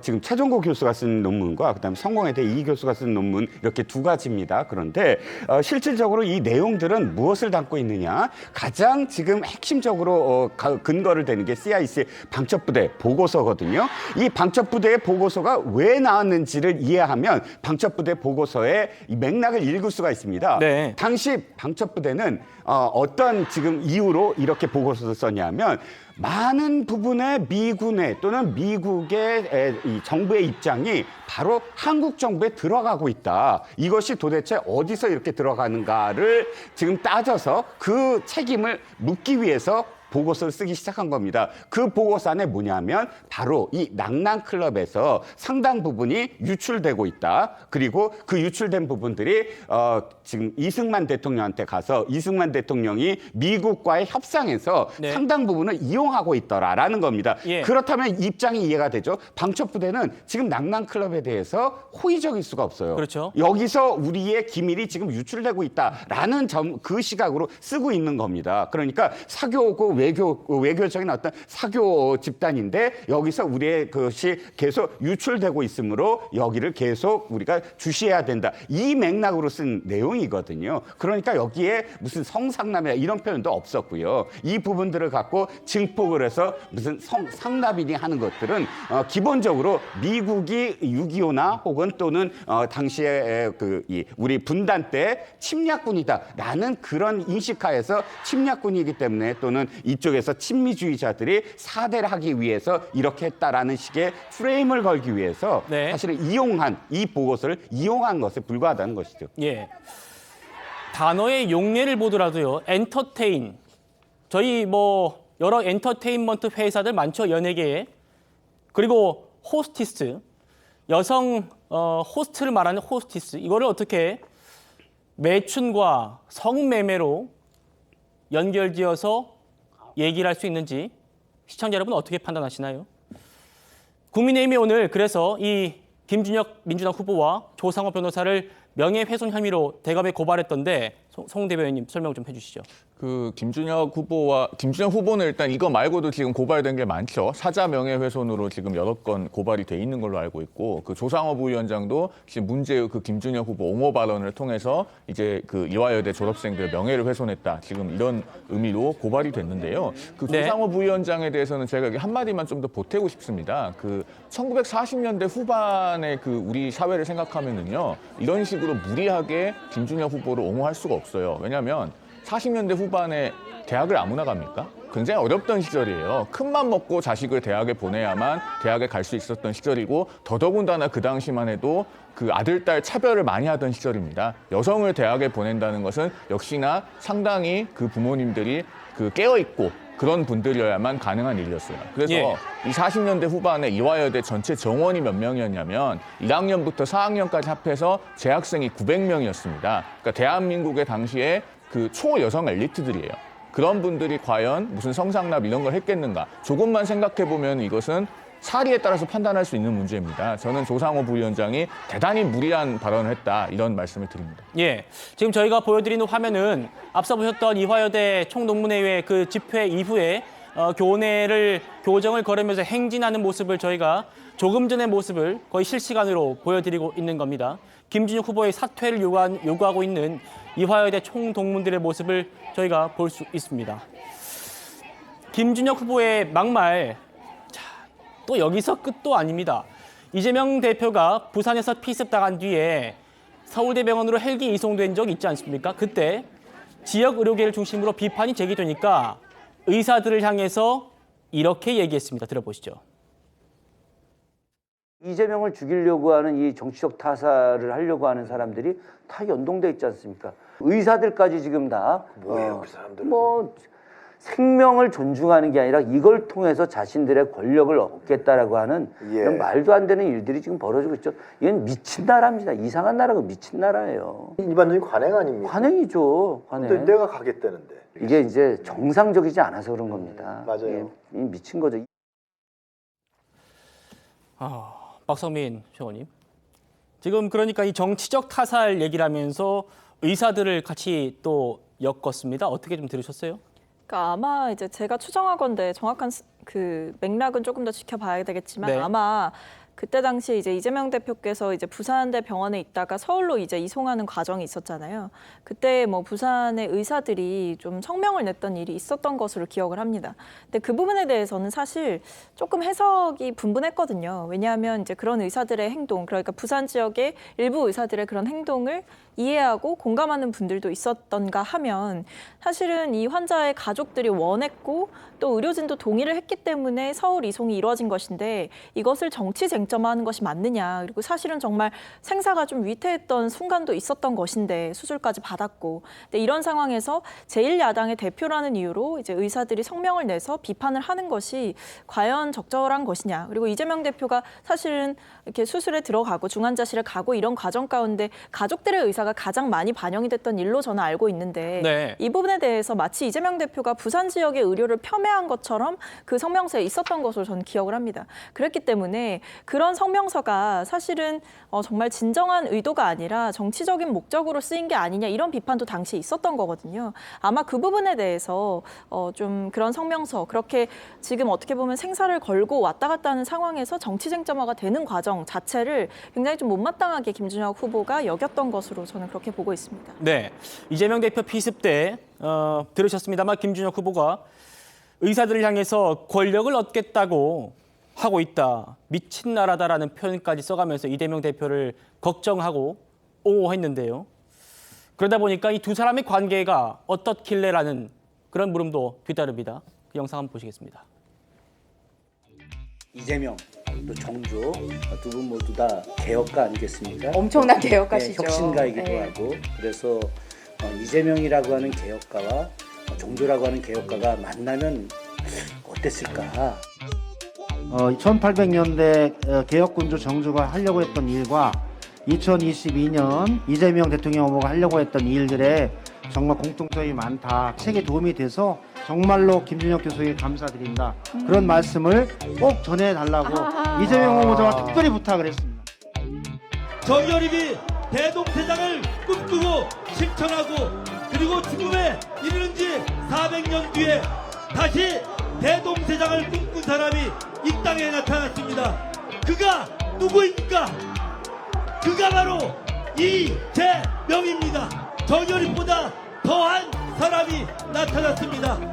Speaker 6: 지금 최종고 교수가 쓴 논문과 그다음에 성공회대 이 교수가 쓴 논문 이렇게 2가지입니다. 그런데 실질적으로 이 내용들은 무엇을 담고 있느냐? 가장 지금 핵심적으로 근거를 대는 게 CIC 방첩부대 보고서거든요. 이 방첩부대의 보고서가 왜 나왔는지를 이해하면 방첩부대 보고서의 이 맥락을 읽을 수가 있습니다.
Speaker 1: 네.
Speaker 6: 당시 방첩부대는 어떤 지금 이유로 이렇게 보고서를 썼냐면 많은 부분의 미군의 또는 미국의 이 정부의 입장이 바로 한국 정부에 들어가고 있다. 이것이 도대체 어디서 이렇게 들어가는가를 지금 따져서 그 책임을 묻기 위해서 보고서를 쓰기 시작한 겁니다. 그 보고서 안에 뭐냐면 바로 이 낭랑클럽에서 상당 부분이 유출되고 있다. 그리고 그 유출된 부분들이 지금 이승만 대통령한테 가서 이승만 대통령이 미국과의 협상에서
Speaker 1: 네.
Speaker 6: 상당 부분을 이용하고 있더라라는 겁니다.
Speaker 1: 예.
Speaker 6: 그렇다면 입장이 이해가 되죠. 방첩부대는 지금 낭랑클럽에 대해서 호의적일 수가 없어요.
Speaker 1: 그렇죠.
Speaker 6: 여기서 우리의 기밀이 지금 유출되고 있다라는 그 시각으로 쓰고 있는 겁니다. 그러니까 사교고 외교적인 어떤 사교 집단인데 여기서 우리의 것이 계속 유출되고 있으므로 여기를 계속 우리가 주시해야 된다. 이 맥락으로 쓴 내용이거든요. 그러니까 여기에 무슨 성상납이나 이런 표현도 없었고요. 이 부분들을 갖고 증폭을 해서 무슨 상납이니 하는 것들은 기본적으로 미국이 6.25나 혹은 또는 당시에 우리 분단 때 침략군이다라는 그런 인식하에서 침략군이기 때문에 또는 이쪽에서 친미주의자들이 사대를 하기 위해서 이렇게 했다라는 식의 프레임을 걸기 위해서
Speaker 1: 네.
Speaker 6: 사실은 이 보고서를 이용한 것에 불과하다는 것이죠.
Speaker 1: 예. 단어의 용례를 보더라도요. 엔터테인. 저희 뭐 여러 엔터테인먼트 회사들 많죠. 연예계에. 그리고 호스티스. 여성 호스트를 말하는 호스티스. 이거를 어떻게 매춘과 성매매로 연결지어서 얘기를 할 수 있는지 시청자 여러분 어떻게 판단하시나요? 국민의힘이 오늘 그래서 이 김준혁 민주당 후보와 조상호 변호사를 명예훼손 혐의로 대검에 고발했던데 송 대변인님 설명 좀 해주시죠.
Speaker 9: 그 김준혁 후보는 일단 이거 말고도 지금 고발된 게 많죠. 사자 명예훼손으로 지금 여러 건 고발이 돼 있는 걸로 알고 있고, 그 조상호 부위원장도 지금 문제의 그 김준혁 후보 옹호 발언을 통해서 이제 그 이화여대 졸업생들 명예를 훼손했다. 지금 이런 의미로 고발이 됐는데요. 그 조상호 부위원장에 대해서는 제가 여기 한마디만 좀 더 보태고 싶습니다. 그 1940년대 후반에 그 우리 사회를 생각하면은요, 이런 식으로 무리하게 김준혁 후보를 옹호할 수가 없어요. 왜냐하면 40년대 후반에 대학을 아무나 갑니까? 굉장히 어렵던 시절이에요. 큰맘 먹고 자식을 대학에 보내야만 대학에 갈 수 있었던 시절이고, 더더군다나 그 당시만 해도 그 아들, 딸 차별을 많이 하던 시절입니다. 여성을 대학에 보낸다는 것은 역시나 상당히 그 부모님들이 그 깨어있고 그런 분들이어야만 가능한 일이었어요. 그래서 이 40년대 후반에 이화여대 전체 정원이 몇 명이었냐면 1학년부터 4학년까지 합해서 재학생이 900명이었습니다. 그러니까 대한민국의 당시에 그 초여성 엘리트들이에요. 그런 분들이 과연 무슨 성상납 이런 걸 했겠는가? 조금만 생각해보면 이것은 사리에 따라서 판단할 수 있는 문제입니다. 저는 조상호 부위원장이 대단히 무리한 발언을 했다, 이런 말씀을 드립니다.
Speaker 1: 예, 지금 저희가 보여드리는 화면은 앞서 보셨던 이화여대 총동문회의 그 집회 이후에 교정을 걸으면서 행진하는 모습을 저희가 조금 전의 모습을 거의 실시간으로 보여드리고 있는 겁니다. 김준혁 후보의 사퇴를 요구하고 있는 이화여대 총동문들의 모습을 저희가 볼 수 있습니다. 김준혁 후보의 막말, 또 여기서 끝도 아닙니다. 이재명 대표가 부산에서 피습당한 뒤에 서울대병원으로 헬기 이송된 적 있지 않습니까? 그때 지역 의료계를 중심으로 비판이 제기되니까 의사들을 향해서 이렇게 얘기했습니다. 들어보시죠.
Speaker 12: 이재명을 죽이려고 하는 이 정치적 타살을 하려고 하는 사람들이 다 연동돼 있지 않습니까? 의사들까지 지금 다
Speaker 13: 뭐예요, 그 사람들은?
Speaker 12: 뭐 생명을 존중하는 게 아니라 이걸 통해서 자신들의 권력을 얻겠다라고 하는 이런 말도 안 되는 일들이 지금 벌어지고 있죠. 이건 미친 나라입니다. 이상한 나라고 미친 나라예요.
Speaker 13: 일반적인 관행 아닙니까?
Speaker 12: 관행이죠. 관행.
Speaker 13: 근데 내가 가겠다는데.
Speaker 12: 이게 이제 정상적이지 않아서 그런 겁니다.
Speaker 13: 맞아요.
Speaker 12: 이게 미친 거죠.
Speaker 1: 박성민 최원님. 지금 그러니까 이 정치적 타살 얘기를 하면서 의사들을 같이 또 엮었습니다. 어떻게 좀 들으셨어요?
Speaker 8: 그러니까 아마 이제 제가 추정하건데 정확한 그 맥락은 조금 더 지켜봐야 되겠지만
Speaker 1: 네.
Speaker 8: 아마 그때 당시에 이제 이재명 대표께서 이제 부산대 병원에 있다가 서울로 이제 이송하는 과정이 있었잖아요. 그때 뭐 부산의 의사들이 좀 성명을 냈던 일이 있었던 것으로 기억을 합니다. 근데 그 부분에 대해서는 사실 조금 해석이 분분했거든요. 왜냐하면 이제 그런 의사들의 행동, 그러니까 부산 지역의 일부 의사들의 그런 행동을 이해하고 공감하는 분들도 있었던가 하면 사실은 이 환자의 가족들이 원했고 또 의료진도 동의를 했기 때문에 서울 이송이 이루어진 것인데 이것을 정치 쟁점화하는 것이 맞느냐. 그리고 사실은 정말 생사가 좀 위태했던 순간도 있었던 것인데 수술까지 받았고. 근데 이런 상황에서 제1야당의 대표라는 이유로 이제 의사들이 성명을 내서 비판을 하는 것이 과연 적절한 것이냐. 그리고 이재명 대표가 사실은 이렇게 수술에 들어가고 중환자실에 가고 이런 과정 가운데 가족들의 의사가 가장 많이 반영이 됐던 일로 저는 알고 있는데
Speaker 1: 네.
Speaker 8: 이 부분에 대해서 마치 이재명 대표가 부산 지역의 의료를 폄훼한 것처럼 그 성명서에 있었던 것으로 저는 기억을 합니다. 그렇기 때문에 그런 성명서가 사실은 정말 진정한 의도가 아니라 정치적인 목적으로 쓰인 게 아니냐 이런 비판도 당시에 있었던 거거든요. 아마 그 부분에 대해서 좀 그런 성명서 그렇게 지금 어떻게 보면 생사를 걸고 왔다 갔다 하는 상황에서 정치 쟁점화가 되는 과정 자체를 굉장히 좀 못마땅하게 김준혁 후보가 여겼던 것으로 저는 그렇게 보고 있습니다.
Speaker 1: 네, 이재명 대표 피습 때 들으셨습니다만 김준혁 후보가 의사들을 향해서 권력을 얻겠다고 하고 있다. 미친 나라다라는 표현까지 써가면서 이재명 대표를 걱정하고 옹호했는데요. 그러다 보니까 이 두 사람의 관계가 어떻길래라는 그런 물음도 뒤따릅니다. 그 영상 한번 보시겠습니다.
Speaker 12: 이재명 또 정조 두 분 모두 다 개혁가 아니겠습니까?
Speaker 17: 엄청난 개혁가시죠.
Speaker 12: 네, 혁신가이기도
Speaker 17: 네.
Speaker 12: 하고 그래서 이재명이라고 하는 개혁가와 정조라고 하는 개혁가가 만나면 어땠을까?
Speaker 18: 1800년대 개혁군주 정조가 하려고 했던 일과 2022년 이재명 대통령 후보가 하려고 했던 일들에 정말 공통점이 많다. 책에 도움이 돼서 정말로 김준혁 교수에게 감사드린다. 그런 말씀을 꼭 전해달라고 이재명 후보자와 특별히 부탁을 했습니다.
Speaker 11: 정여립이 대동세장을 꿈꾸고 실천하고 그리고 죽음에 이르는 지 400년 뒤에 다시 대동세장을 꿈꾼 사람이 이 땅에 나타났습니다. 그가 누구입니까? 그가 바로 이재명입니다. 정여립보다 더한 사람이 나타났습니다.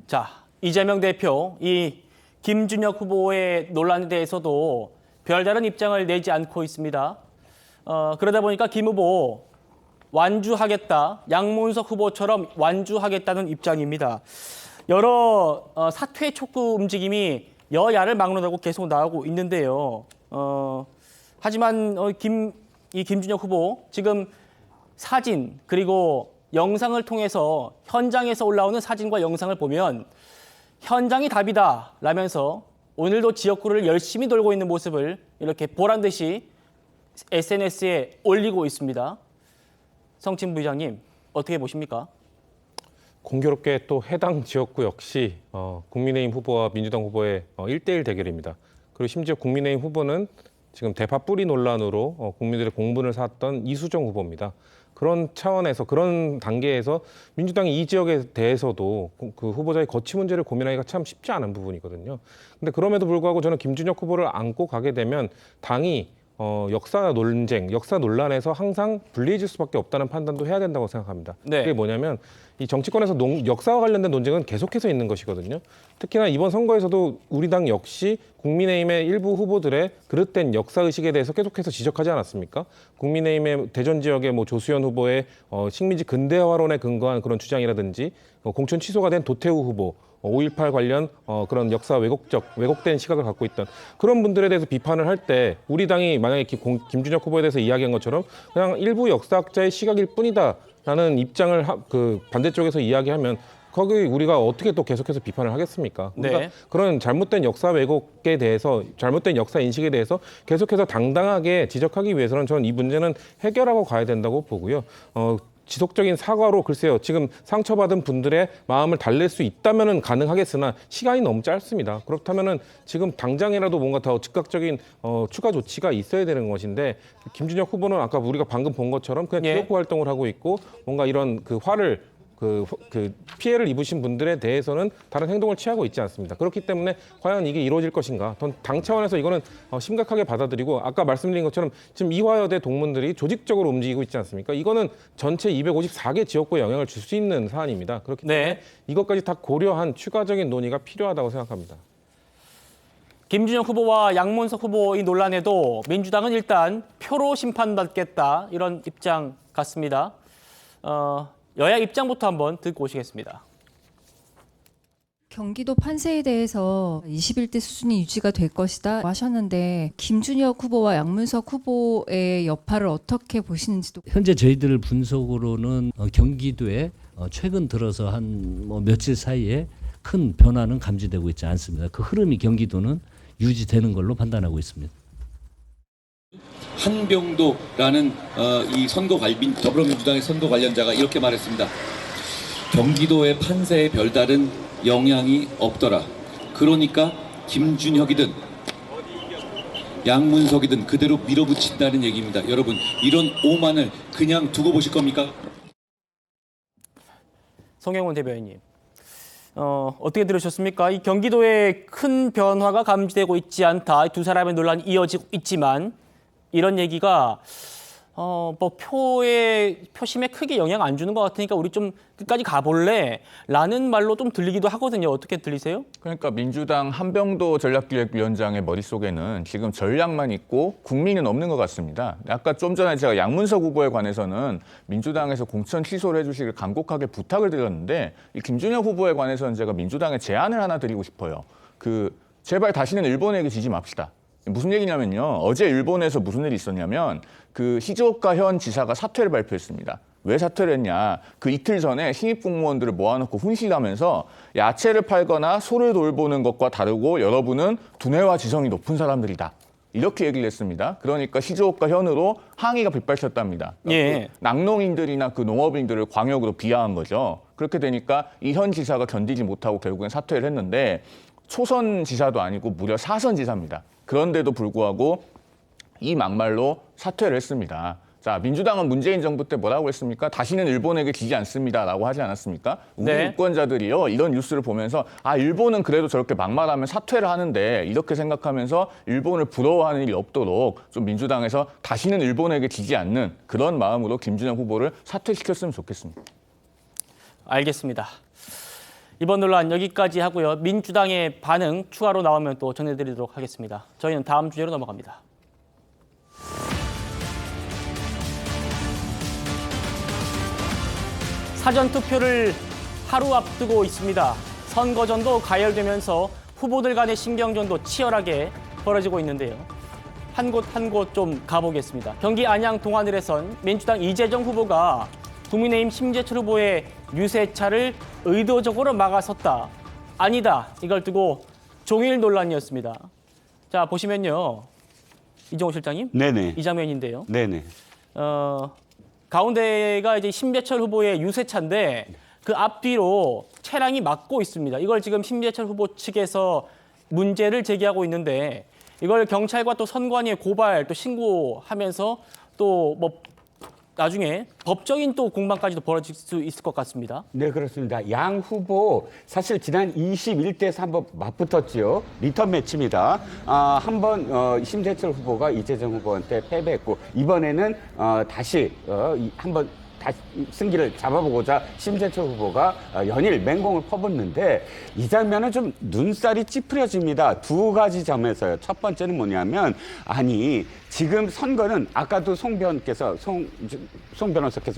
Speaker 1: 자, 이재명 대표, 이 김준혁 후보의 논란에 대해서도 별다른 입장을 내지 않고 있습니다. 그러다 보니까 김 후보 완주하겠다, 양문석 후보처럼 완주하겠다는 입장입니다. 여러 사퇴 촉구 움직임이 여야를 막론하고 계속 나오고 있는데요. 하지만 김준혁 후보 지금 사진 그리고 영상을 통해서 현장에서 올라오는 사진과 영상을 보면 현장이 답이다 라면서 오늘도 지역구를 열심히 돌고 있는 모습을 이렇게 보란 듯이 SNS에 올리고 있습니다. 성친 부의장님 어떻게 보십니까?
Speaker 10: 공교롭게 또 해당 지역구 역시 국민의힘 후보와 민주당 후보의 1대1 대결입니다. 그리고 심지어 국민의힘 후보는 지금 대파 뿌리 논란으로 국민들의 공분을 샀던 이수정 후보입니다. 그런 차원에서 그런 단계에서 민주당이 이 지역에 대해서도 그 후보자의 거취 문제를 고민하기가 참 쉽지 않은 부분이거든요. 근데 그럼에도 불구하고 저는 김준혁 후보를 안고 가게 되면 당이 역사 논쟁, 역사 논란에서 항상 불리해질 수밖에 없다는 판단도 해야 된다고 생각합니다.
Speaker 1: 네.
Speaker 10: 그게 뭐냐면 이 정치권에서 역사와 관련된 논쟁은 계속해서 있는 것이거든요. 특히나 이번 선거에서도 우리 당 역시 국민의힘의 일부 후보들의 그릇된 역사의식에 대해서 계속해서 지적하지 않았습니까? 국민의힘의 대전 지역의 조수현 후보의 식민지 근대화론에 근거한 그런 주장이라든지 공천 취소가 된 도태우 후보, 5.18 관련 그런 역사 왜곡된 시각을 갖고 있던 그런 분들에 대해서 비판을 할 때 우리 당이 만약에 김준혁 후보에 대해서 이야기한 것처럼 그냥 일부 역사학자의 시각일 뿐이다 라는 입장을 반대쪽에서 이야기하면 거기 우리가 어떻게 또 계속해서 비판을 하겠습니까? 우리가
Speaker 1: 네.
Speaker 10: 그런 잘못된 역사 왜곡에 대해서, 잘못된 역사 인식에 대해서 계속해서 당당하게 지적하기 위해서는 저는 이 문제는 해결하고 가야 된다고 보고요. 지속적인 사과로 글쎄요, 지금 상처받은 분들의 마음을 달랠 수 있다면은 가능하겠으나 시간이 너무 짧습니다. 그렇다면은 지금 당장이라도 뭔가 더 즉각적인 추가 조치가 있어야 되는 것인데, 김준혁 후보는 아까 우리가 방금 본 것처럼 그냥 기록부 활동을 하고 있고, 뭔가 이런 화를 피해를 입으신 분들에 대해서는 다른 행동을 취하고 있지 않습니다. 그렇기 때문에 과연 이게 이루어질 것인가? 당 차원에서 이거는 심각하게 받아들이고, 아까 말씀드린 것처럼 지금 이화여대 동문들이 조직적으로 움직이고 있지 않습니까? 이거는 전체 254개 지역구에 영향을 줄 수 있는 사안입니다. 그렇기 때문에 이것까지 다 고려한 추가적인 논의가 필요하다고 생각합니다.
Speaker 1: 김준혁 후보와 양문석 후보 이 논란에도 민주당은 일단 표로 심판받겠다, 이런 입장 같습니다. 여야 입장부터 한번 듣고 오시겠습니다.
Speaker 17: 경기도 판세에 대해서 21대 수준이 유지가 될 것이다 하셨는데, 김준혁 후보와 양문석 후보의 여파를 어떻게 보시는지도.
Speaker 19: 현재 저희들 분석으로는 경기도에 최근 들어서 한 며칠 사이에 큰 변화는 감지되고 있지 않습니다. 그 흐름이 경기도는 유지되는 걸로 판단하고 있습니다.
Speaker 14: 한병도라는 이 더불어민주당의 선거 관련자가 이렇게 말했습니다. 경기도의 판세에 별다른 영향이 없더라. 그러니까 김준혁이든 양문석이든 그대로 밀어붙인다는 얘기입니다. 여러분, 이런 오만을 그냥 두고 보실 겁니까?
Speaker 1: 송영훈 대변인님, 어떻게 들으셨습니까? 이 경기도에 큰 변화가 감지되고 있지 않다, 두 사람의 논란이 이어지고 있지만, 이런 얘기가 표심에 크게 영향 안 주는 것 같으니까 우리 좀 끝까지 가볼래? 라는 말로 좀 들리기도 하거든요. 어떻게 들리세요?
Speaker 9: 그러니까 민주당 한병도 전략기획위원장의 머릿속에는 지금 전략만 있고 국민은 없는 것 같습니다. 아까 좀 전에 제가 양문석 후보에 관해서는 민주당에서 공천 취소를 해주시길 간곡하게 부탁을 드렸는데, 이 김준혁 후보에 관해서는 제가 민주당에 제안을 하나 드리고 싶어요. 제발 다시는 일본 얘기 지지 맙시다. 무슨 얘기냐면요, 어제 일본에서 무슨 일이 있었냐면 시즈오카 현 지사가 사퇴를 발표했습니다. 왜 사퇴를 했냐, 이틀 전에 신입 공무원들을 모아놓고 훈시하면서 야채를 팔거나 소를 돌보는 것과 다르고 여러분은 두뇌와 지성이 높은 사람들이다, 이렇게 얘기를 했습니다. 그러니까 시즈오카 현으로 항의가 빗발쳤답니다. 그러니까 낙농인들이나 농업인들을 광역으로 비하한 거죠. 그렇게 되니까 이 현 지사가 견디지 못하고 결국엔 사퇴를 했는데, 초선 지사도 아니고 무려 4선 지사입니다. 그런데도 불구하고 이 막말로 사퇴를 했습니다. 자, 민주당은 문재인 정부 때 뭐라고 했습니까? 다시는 일본에게 지지 않습니다라고 하지 않았습니까? 우리 유권자들이요, 이런 뉴스를 보면서 일본은 그래도 저렇게 막말하면 사퇴를 하는데, 이렇게 생각하면서 일본을 부러워하는 일이 없도록 좀 민주당에서 다시는 일본에게 지지 않는 그런 마음으로 김준혁 후보를 사퇴시켰으면 좋겠습니다.
Speaker 1: 알겠습니다. 이번 논란 여기까지 하고요. 민주당의 반응 추가로 나오면 또 전해드리도록 하겠습니다. 저희는 다음 주제로 넘어갑니다. 사전투표를 하루 앞두고 있습니다. 선거전도 가열되면서 후보들 간의 신경전도 치열하게 벌어지고 있는데요. 한 곳 한 곳 좀 가보겠습니다. 경기 안양 동안을에선 민주당 이재정 후보가 국민의힘 심재철 후보의 유세차를 의도적으로 막아섰다. 아니다. 이걸 두고 종일 논란이었습니다. 자, 보시면요. 이종호 실장님.
Speaker 6: 네네.
Speaker 1: 이 장면인데요.
Speaker 6: 네네.
Speaker 1: 가운데가 이제 심재철 후보의 유세차인데 그 앞뒤로 차량이 막고 있습니다. 이걸 지금 심재철 후보 측에서 문제를 제기하고 있는데, 이걸 경찰과 또 선관위에 고발 또 신고하면서 또 나중에 법적인 또 공방까지도 벌어질 수 있을 것 같습니다.
Speaker 6: 네, 그렇습니다. 양 후보 사실 지난 21대에서 한번 맞붙었지요. 리턴 매치입니다. 한번 심재철 후보가 이재정 후보한테 패배했고, 이번에는 다시 한번 다시 승기를 잡아보고자 심재철 후보가 연일 맹공을 퍼붓는데, 이 장면은 좀 눈살이 찌푸려집니다. 두 가지 점에서요. 첫 번째는 뭐냐면, 지금 선거는 아까도 송 변호사께서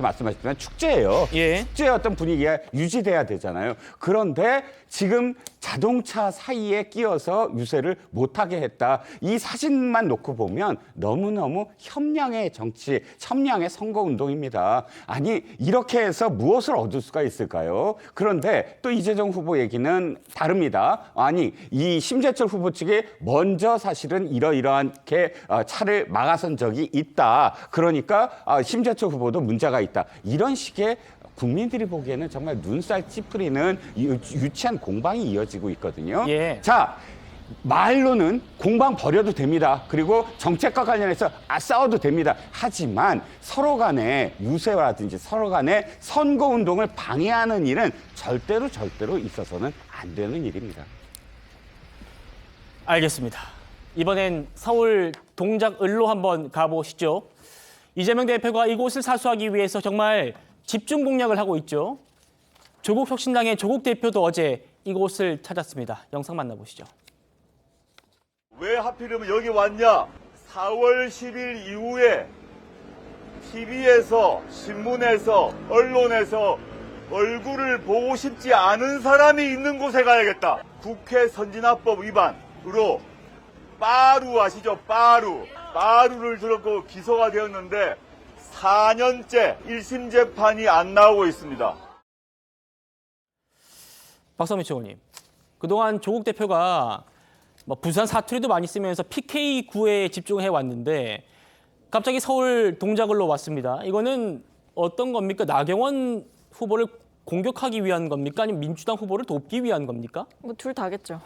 Speaker 6: 말씀하셨지만 축제예요.
Speaker 1: 예.
Speaker 6: 축제의 어떤 분위기가 유지돼야 되잖아요. 그런데 지금 자동차 사이에 끼어서 유세를 못하게 했다. 이 사진만 놓고 보면 너무너무 협량의 정치, 협량의 선거운동입니다. 아니 이렇게 해서 무엇을 얻을 수가 있을까요? 그런데 또 이재정 후보 얘기는 다릅니다. 아니 이 심재철 후보 측이 먼저 사실은 이러이러하게 차를 막아선 적이 있다. 그러니까 심재철 후보도 문제가 있다. 이런 식의 국민들이 보기에는 정말 눈살 찌푸리는 유치한 공방이 이어지고 있거든요.
Speaker 1: 예.
Speaker 6: 자, 말로는 공방 벌여도 됩니다. 그리고 정책과 관련해서 싸워도 됩니다. 하지만 서로 간의 유세라든지 서로 간의 선거운동을 방해하는 일은 절대로 있어서는 안 되는 일입니다.
Speaker 1: 알겠습니다. 이번엔 서울 동작을로 한번 가보시죠. 이재명 대표가 이곳을 사수하기 위해서 정말 집중 공략을 하고 있죠. 조국 혁신당의 조국 대표도 어제 이곳을 찾았습니다. 영상 만나보시죠.
Speaker 20: 왜 하필이면 여기 왔냐? 4월 10일 이후에 TV에서, 신문에서, 언론에서 얼굴을 보고 싶지 않은 사람이 있는 곳에 가야겠다. 국회 선진화법 위반으로 빠루 아시죠? 빠루를 들었고 기소가 되었는데 4년째 1심 재판이 안 나오고 있습니다.
Speaker 1: 박성민 최고님, 그동안 조국 대표가 부산 사투리도 많이 쓰면서 PK 구애에 집중해 왔는데 갑자기 서울 동작을로 왔습니다. 이거는 어떤 겁니까? 나경원 후보를 공격하기 위한 겁니까? 아니면 민주당 후보를 돕기 위한 겁니까?
Speaker 8: 뭐 둘 다겠죠.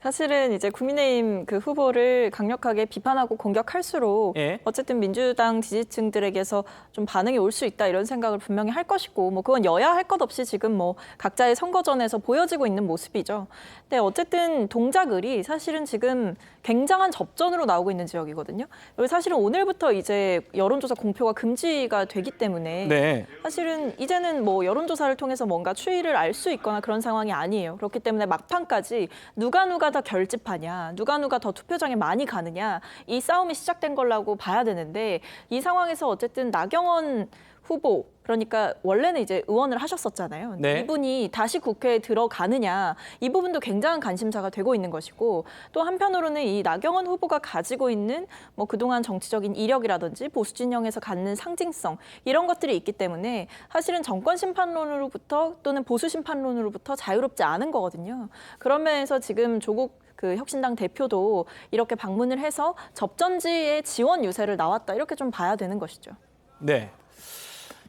Speaker 8: 사실은 이제 국민의힘 그 후보를 강력하게 비판하고 공격할수록
Speaker 1: 예.
Speaker 8: 어쨌든 민주당 지지층들에게서 좀 반응이 올 수 있다 이런 생각을 분명히 할 것이고 뭐 그건 여야 할 것 없이 지금 뭐 각자의 선거전에서 보여지고 있는 모습이죠. 근데 어쨌든 동작을이 사실은 지금 굉장한 접전으로 나오고 있는 지역이거든요. 여기 사실은 오늘부터 이제 여론조사 공표가 금지가 되기 때문에
Speaker 1: 네.
Speaker 8: 사실은 이제는 뭐 여론조사를 통해서 뭔가 추이를 알 수 있거나 그런 상황이 아니에요. 그렇기 때문에 막판까지 누가 더 결집하냐, 누가 더 투표장에 많이 가느냐 이 싸움이 시작된 거라고 봐야 되는데 이 상황에서 어쨌든 나경원 후보 그러니까 원래는 이제 의원을 하셨었잖아요.
Speaker 1: 네.
Speaker 8: 이분이 다시 국회에 들어가느냐 이 부분도 굉장한 관심사가 되고 있는 것이고 또 한편으로는 이 나경원 후보가 가지고 있는 뭐 그동안 정치적인 이력이라든지 보수 진영에서 갖는 상징성 이런 것들이 있기 때문에 사실은 정권 심판론으로부터 또는 보수 심판론으로부터 자유롭지 않은 거거든요. 그런 면에서 지금 조국 그 혁신당 대표도 이렇게 방문을 해서 접전지의 지원 유세를 나왔다 이렇게 좀 봐야 되는 것이죠.
Speaker 1: 네.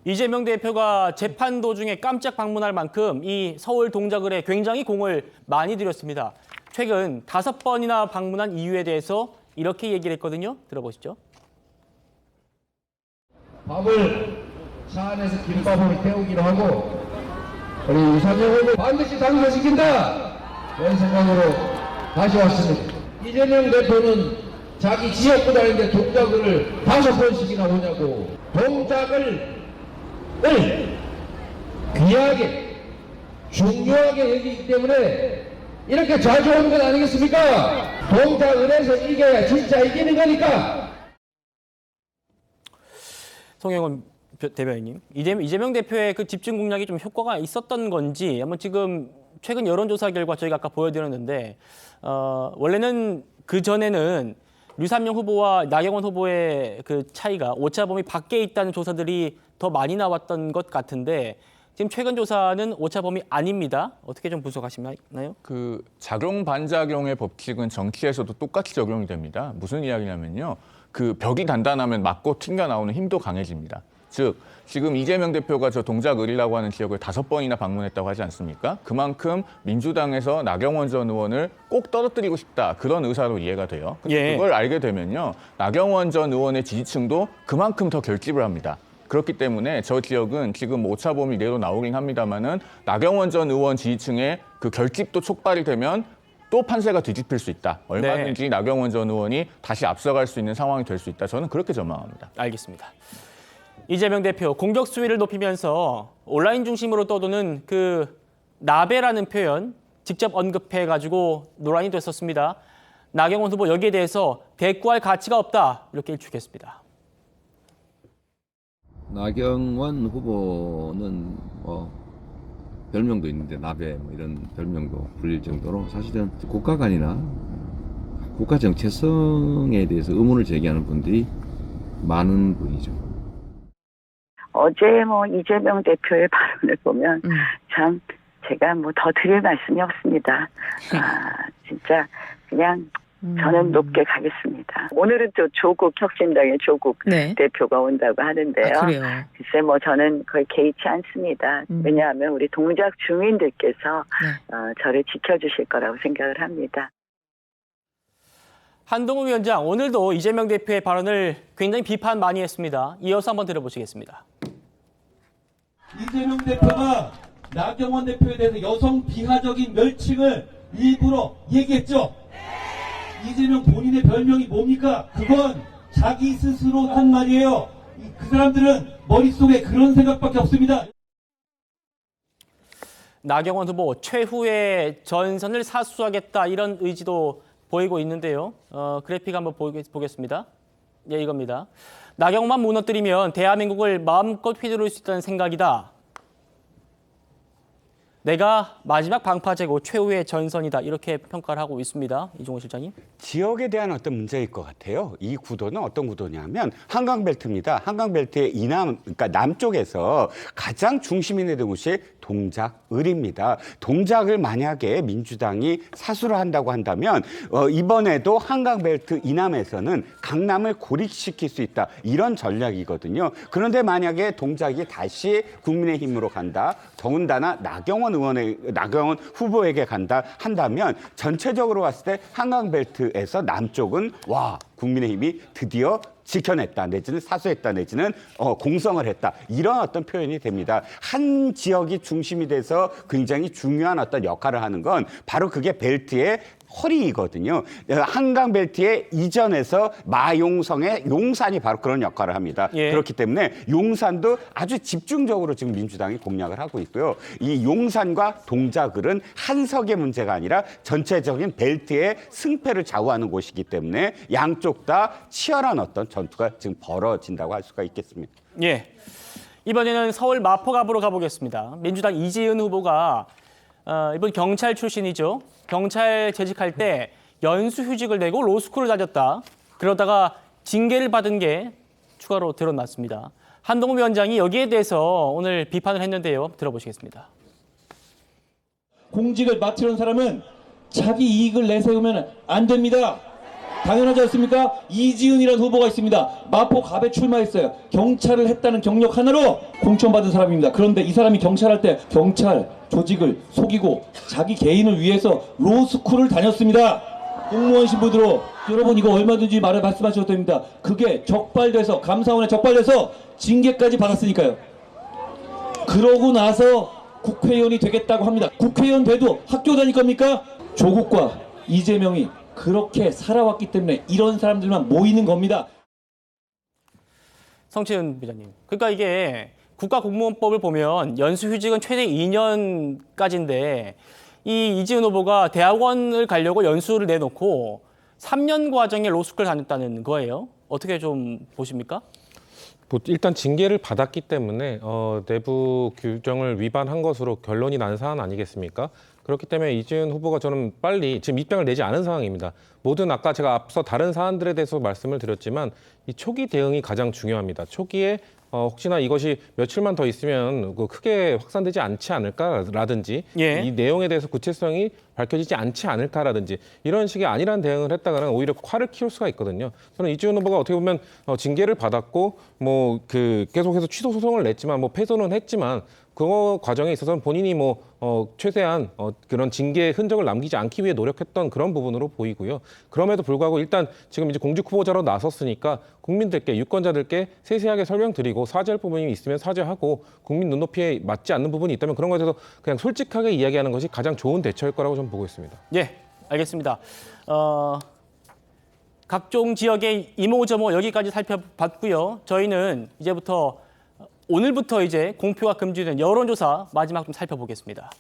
Speaker 1: 이재명 대표가 재판 도중에 깜짝 방문할 만큼 이 서울 동작을에 굉장히 공을 많이 들였습니다. 최근 5번이나 방문한 이유에 대해서 이렇게 얘기를 했거든요. 들어보시죠.
Speaker 21: 밥을 차 안에서 김밥을 태우기로 하고 우리 유상현 후보 반드시 당선시킨다 이런 생각으로 다시 왔습니다. 이재명 대표는 자기 지역구 다니는데 동작을 5번씩이나 오냐고. 동작을 귀하게 중요하게 여기기 때문에 이렇게 자주 오는 건 아니겠습니까? 동작을해서 이겨야 진짜 이기는 거니까.
Speaker 1: 송영훈 대변인님, 이재명 대표의 그 집중 공략이 좀 효과가 있었던 건지 한번 지금 최근 여론조사 결과 저희가 아까 보여드렸는데 원래는 그 전에는 류삼영 후보와 나경원 후보의 그 차이가 오차범위 밖에 있다는 조사들이 더 많이 나왔던 것 같은데 지금 최근 조사는 오차범위 아닙니다. 어떻게 좀 분석하시나요?
Speaker 9: 그 작용 반작용의 법칙은 정치에서도 똑같이 적용이 됩니다. 무슨 이야기냐면요. 그 벽이 단단하면 맞고 튕겨 나오는 힘도 강해집니다. 즉 지금 이재명 대표가 저 동작을이라고 하는 지역을 5번이나 방문했다고 하지 않습니까? 그만큼 민주당에서 나경원 전 의원을 꼭 떨어뜨리고 싶다. 그런 의사로 이해가 돼요. 근데 그걸 알게 되면요. 나경원 전 의원의 지지층도 그만큼 더 결집을 합니다. 그렇기 때문에 저 지역은 지금 오차범위 내로 나오긴 합니다만은 나경원 전 의원 지지층의 그 결집도 촉발이 되면 또 판세가 뒤집힐 수 있다. 얼마든지 나경원 전 의원이 다시 앞서갈 수 있는 상황이 될 수 있다. 저는 그렇게 전망합니다.
Speaker 1: 알겠습니다. 이재명 대표 공격 수위를 높이면서 온라인 중심으로 떠도는 그 나베라는 표현 직접 언급해가지고 논란이 됐었습니다. 나경원 후보 여기에 대해서 대꾸할 가치가 없다 이렇게 일축했습니다.
Speaker 3: 나경원 후보는 별명도 있는데 나배 이런 별명도 불릴 정도로 사실은 국가 관이나 국가 정체성에 대해서 의문을 제기하는 분들이 많은 분이죠.
Speaker 22: 어제 이재명 대표의 발언을 보면 참 제가 더 드릴 말씀이 없습니다. 진짜 그냥 저는 높게 가겠습니다. 오늘은 또 조국 혁신당의 조국 대표가 온다고 하는데요.
Speaker 23: 그래요.
Speaker 22: 글쎄 저는 거의 개의치 않습니다. 왜냐하면 우리 동작 주민들께서 저를 지켜주실 거라고 생각을 합니다.
Speaker 1: 한동훈 위원장 오늘도 이재명 대표의 발언을 굉장히 비판 많이 했습니다. 이어서 한번 들어보시겠습니다.
Speaker 14: 이재명 대표가 나경원 대표에 대해서 여성 비하적인 멸칭을 일부러 얘기했죠. 이재명 본인의 별명이 뭡니까? 그건 자기 스스로 한 말이에요. 그 사람들은 머릿속에 그런 생각밖에 없습니다.
Speaker 1: 나경원 후보 최후의 전선을 사수하겠다 이런 의지도 보이고 있는데요. 그래픽 한번 보겠습니다. 예, 이겁니다. 나경원만 무너뜨리면 대한민국을 마음껏 휘두를 수 있다는 생각이다. 내가 마지막 방파제고 최후의 전선이다. 이렇게 평가를 하고 있습니다. 이종호 실장님.
Speaker 6: 지역에 대한 어떤 문제일 것 같아요. 이 구도는 어떤 구도냐면 한강벨트입니다. 한강벨트의 그러니까 남쪽에서 가장 중심이 되는 곳이 동작을입니다. 동작을 만약에 민주당이 사수를 한다고 한다면 이번에도 한강벨트 이남에서는 강남을 고립시킬 수 있다. 이런 전략이거든요. 그런데 만약에 동작이 다시 국민의힘으로 간다. 더군다나 나경원 후보에게 간다 한다면 전체적으로 봤을 때 한강벨트에서 남쪽은 국민의힘이 드디어 지켜냈다 내지는 사수했다 내지는 공성을 했다 이런 어떤 표현이 됩니다. 한 지역이 중심이 돼서 굉장히 중요한 어떤 역할을 하는 건 바로 그게 벨트의 허리이거든요. 한강 벨트의 이전에서 마용성의 용산이 바로 그런 역할을 합니다. 그렇기 때문에 용산도 아주 집중적으로 지금 민주당이 공략을 하고 있고요. 이 용산과 동작을은 한석의 문제가 아니라 전체적인 벨트의 승패를 좌우하는 곳이기 때문에 양쪽 다 치열한 어떤 전투가 지금 벌어진다고 할 수가 있겠습니다.
Speaker 1: 예. 이번에는 서울 마포갑으로 가보겠습니다. 민주당 이재은 후보가 이번 경찰 출신이죠. 경찰 재직할 때 연수휴직을 내고 로스쿨을 다녔다. 그러다가 징계를 받은 게 추가로 드러났습니다. 한동훈 위원장이 여기에 대해서 오늘 비판을 했는데요. 들어보시겠습니다.
Speaker 14: 공직을 맡으려는 사람은 자기 이익을 내세우면 안 됩니다. 당연하지 않습니까? 이지은이라는 후보가 있습니다. 마포갑에 출마했어요. 경찰을 했다는 경력 하나로 공천받은 사람입니다. 그런데 이 사람이 경찰할 때 경찰 조직을 속이고 자기 개인을 위해서 로스쿨을 다녔습니다. 공무원 신분으로 여러분 이거 얼마든지 말씀하셔도 됩니다. 그게 적발돼서 감사원에 적발돼서 징계까지 받았으니까요. 그러고 나서 국회의원이 되겠다고 합니다. 국회의원 돼도 학교 다닐 겁니까? 조국과 이재명이 그렇게 살아왔기 때문에 이런 사람들만 모이는 겁니다.
Speaker 1: 성채은 부장님. 그러니까 이게 국가공무원법을 보면 연수휴직은 최대 2년까지인데 이 이지은 후보가 대학원을 가려고 연수를 내놓고 3년 과정에 로스쿨을 다녔다는 거예요. 어떻게 좀 보십니까?
Speaker 10: 일단 징계를 받았기 때문에 내부 규정을 위반한 것으로 결론이 난 사안 아니겠습니까? 그렇기 때문에 이지은 후보가 저는 빨리 지금 입장을 내지 않은 상황입니다. 모든 아까 제가 앞서 다른 사안들에 대해서 말씀을 드렸지만 이 초기 대응이 가장 중요합니다. 초기에 혹시나 이것이 며칠만 더 있으면 크게 확산되지 않지 않을까라든지 이 내용에 대해서 구체성이 밝혀지지 않지 않을까라든지 이런 식의 안일한 대응을 했다가는 오히려 화를 키울 수가 있거든요. 저는 이지은 후보가 어떻게 보면 징계를 받았고 계속해서 취소 소송을 냈지만 패소는 했지만 그 과정에 있어서는 본인이 최대한 그런 징계의 흔적을 남기지 않기 위해 노력했던 그런 부분으로 보이고요. 그럼에도 불구하고 일단 지금 이제 공직 후보자로 나섰으니까 국민들께 유권자들께 세세하게 설명드리고 사죄할 부분이 있으면 사죄하고 국민 눈높이에 맞지 않는 부분이 있다면 그런 것에 대해서 그냥 솔직하게 이야기하는 것이 가장 좋은 대처일 거라고 저는 보고 있습니다.
Speaker 1: 예, 알겠습니다. 각종 지역의 이모저모 여기까지 살펴봤고요. 저희는 이제부터 오늘부터 이제 공표가 금지된 여론조사 마지막 좀 살펴보겠습니다.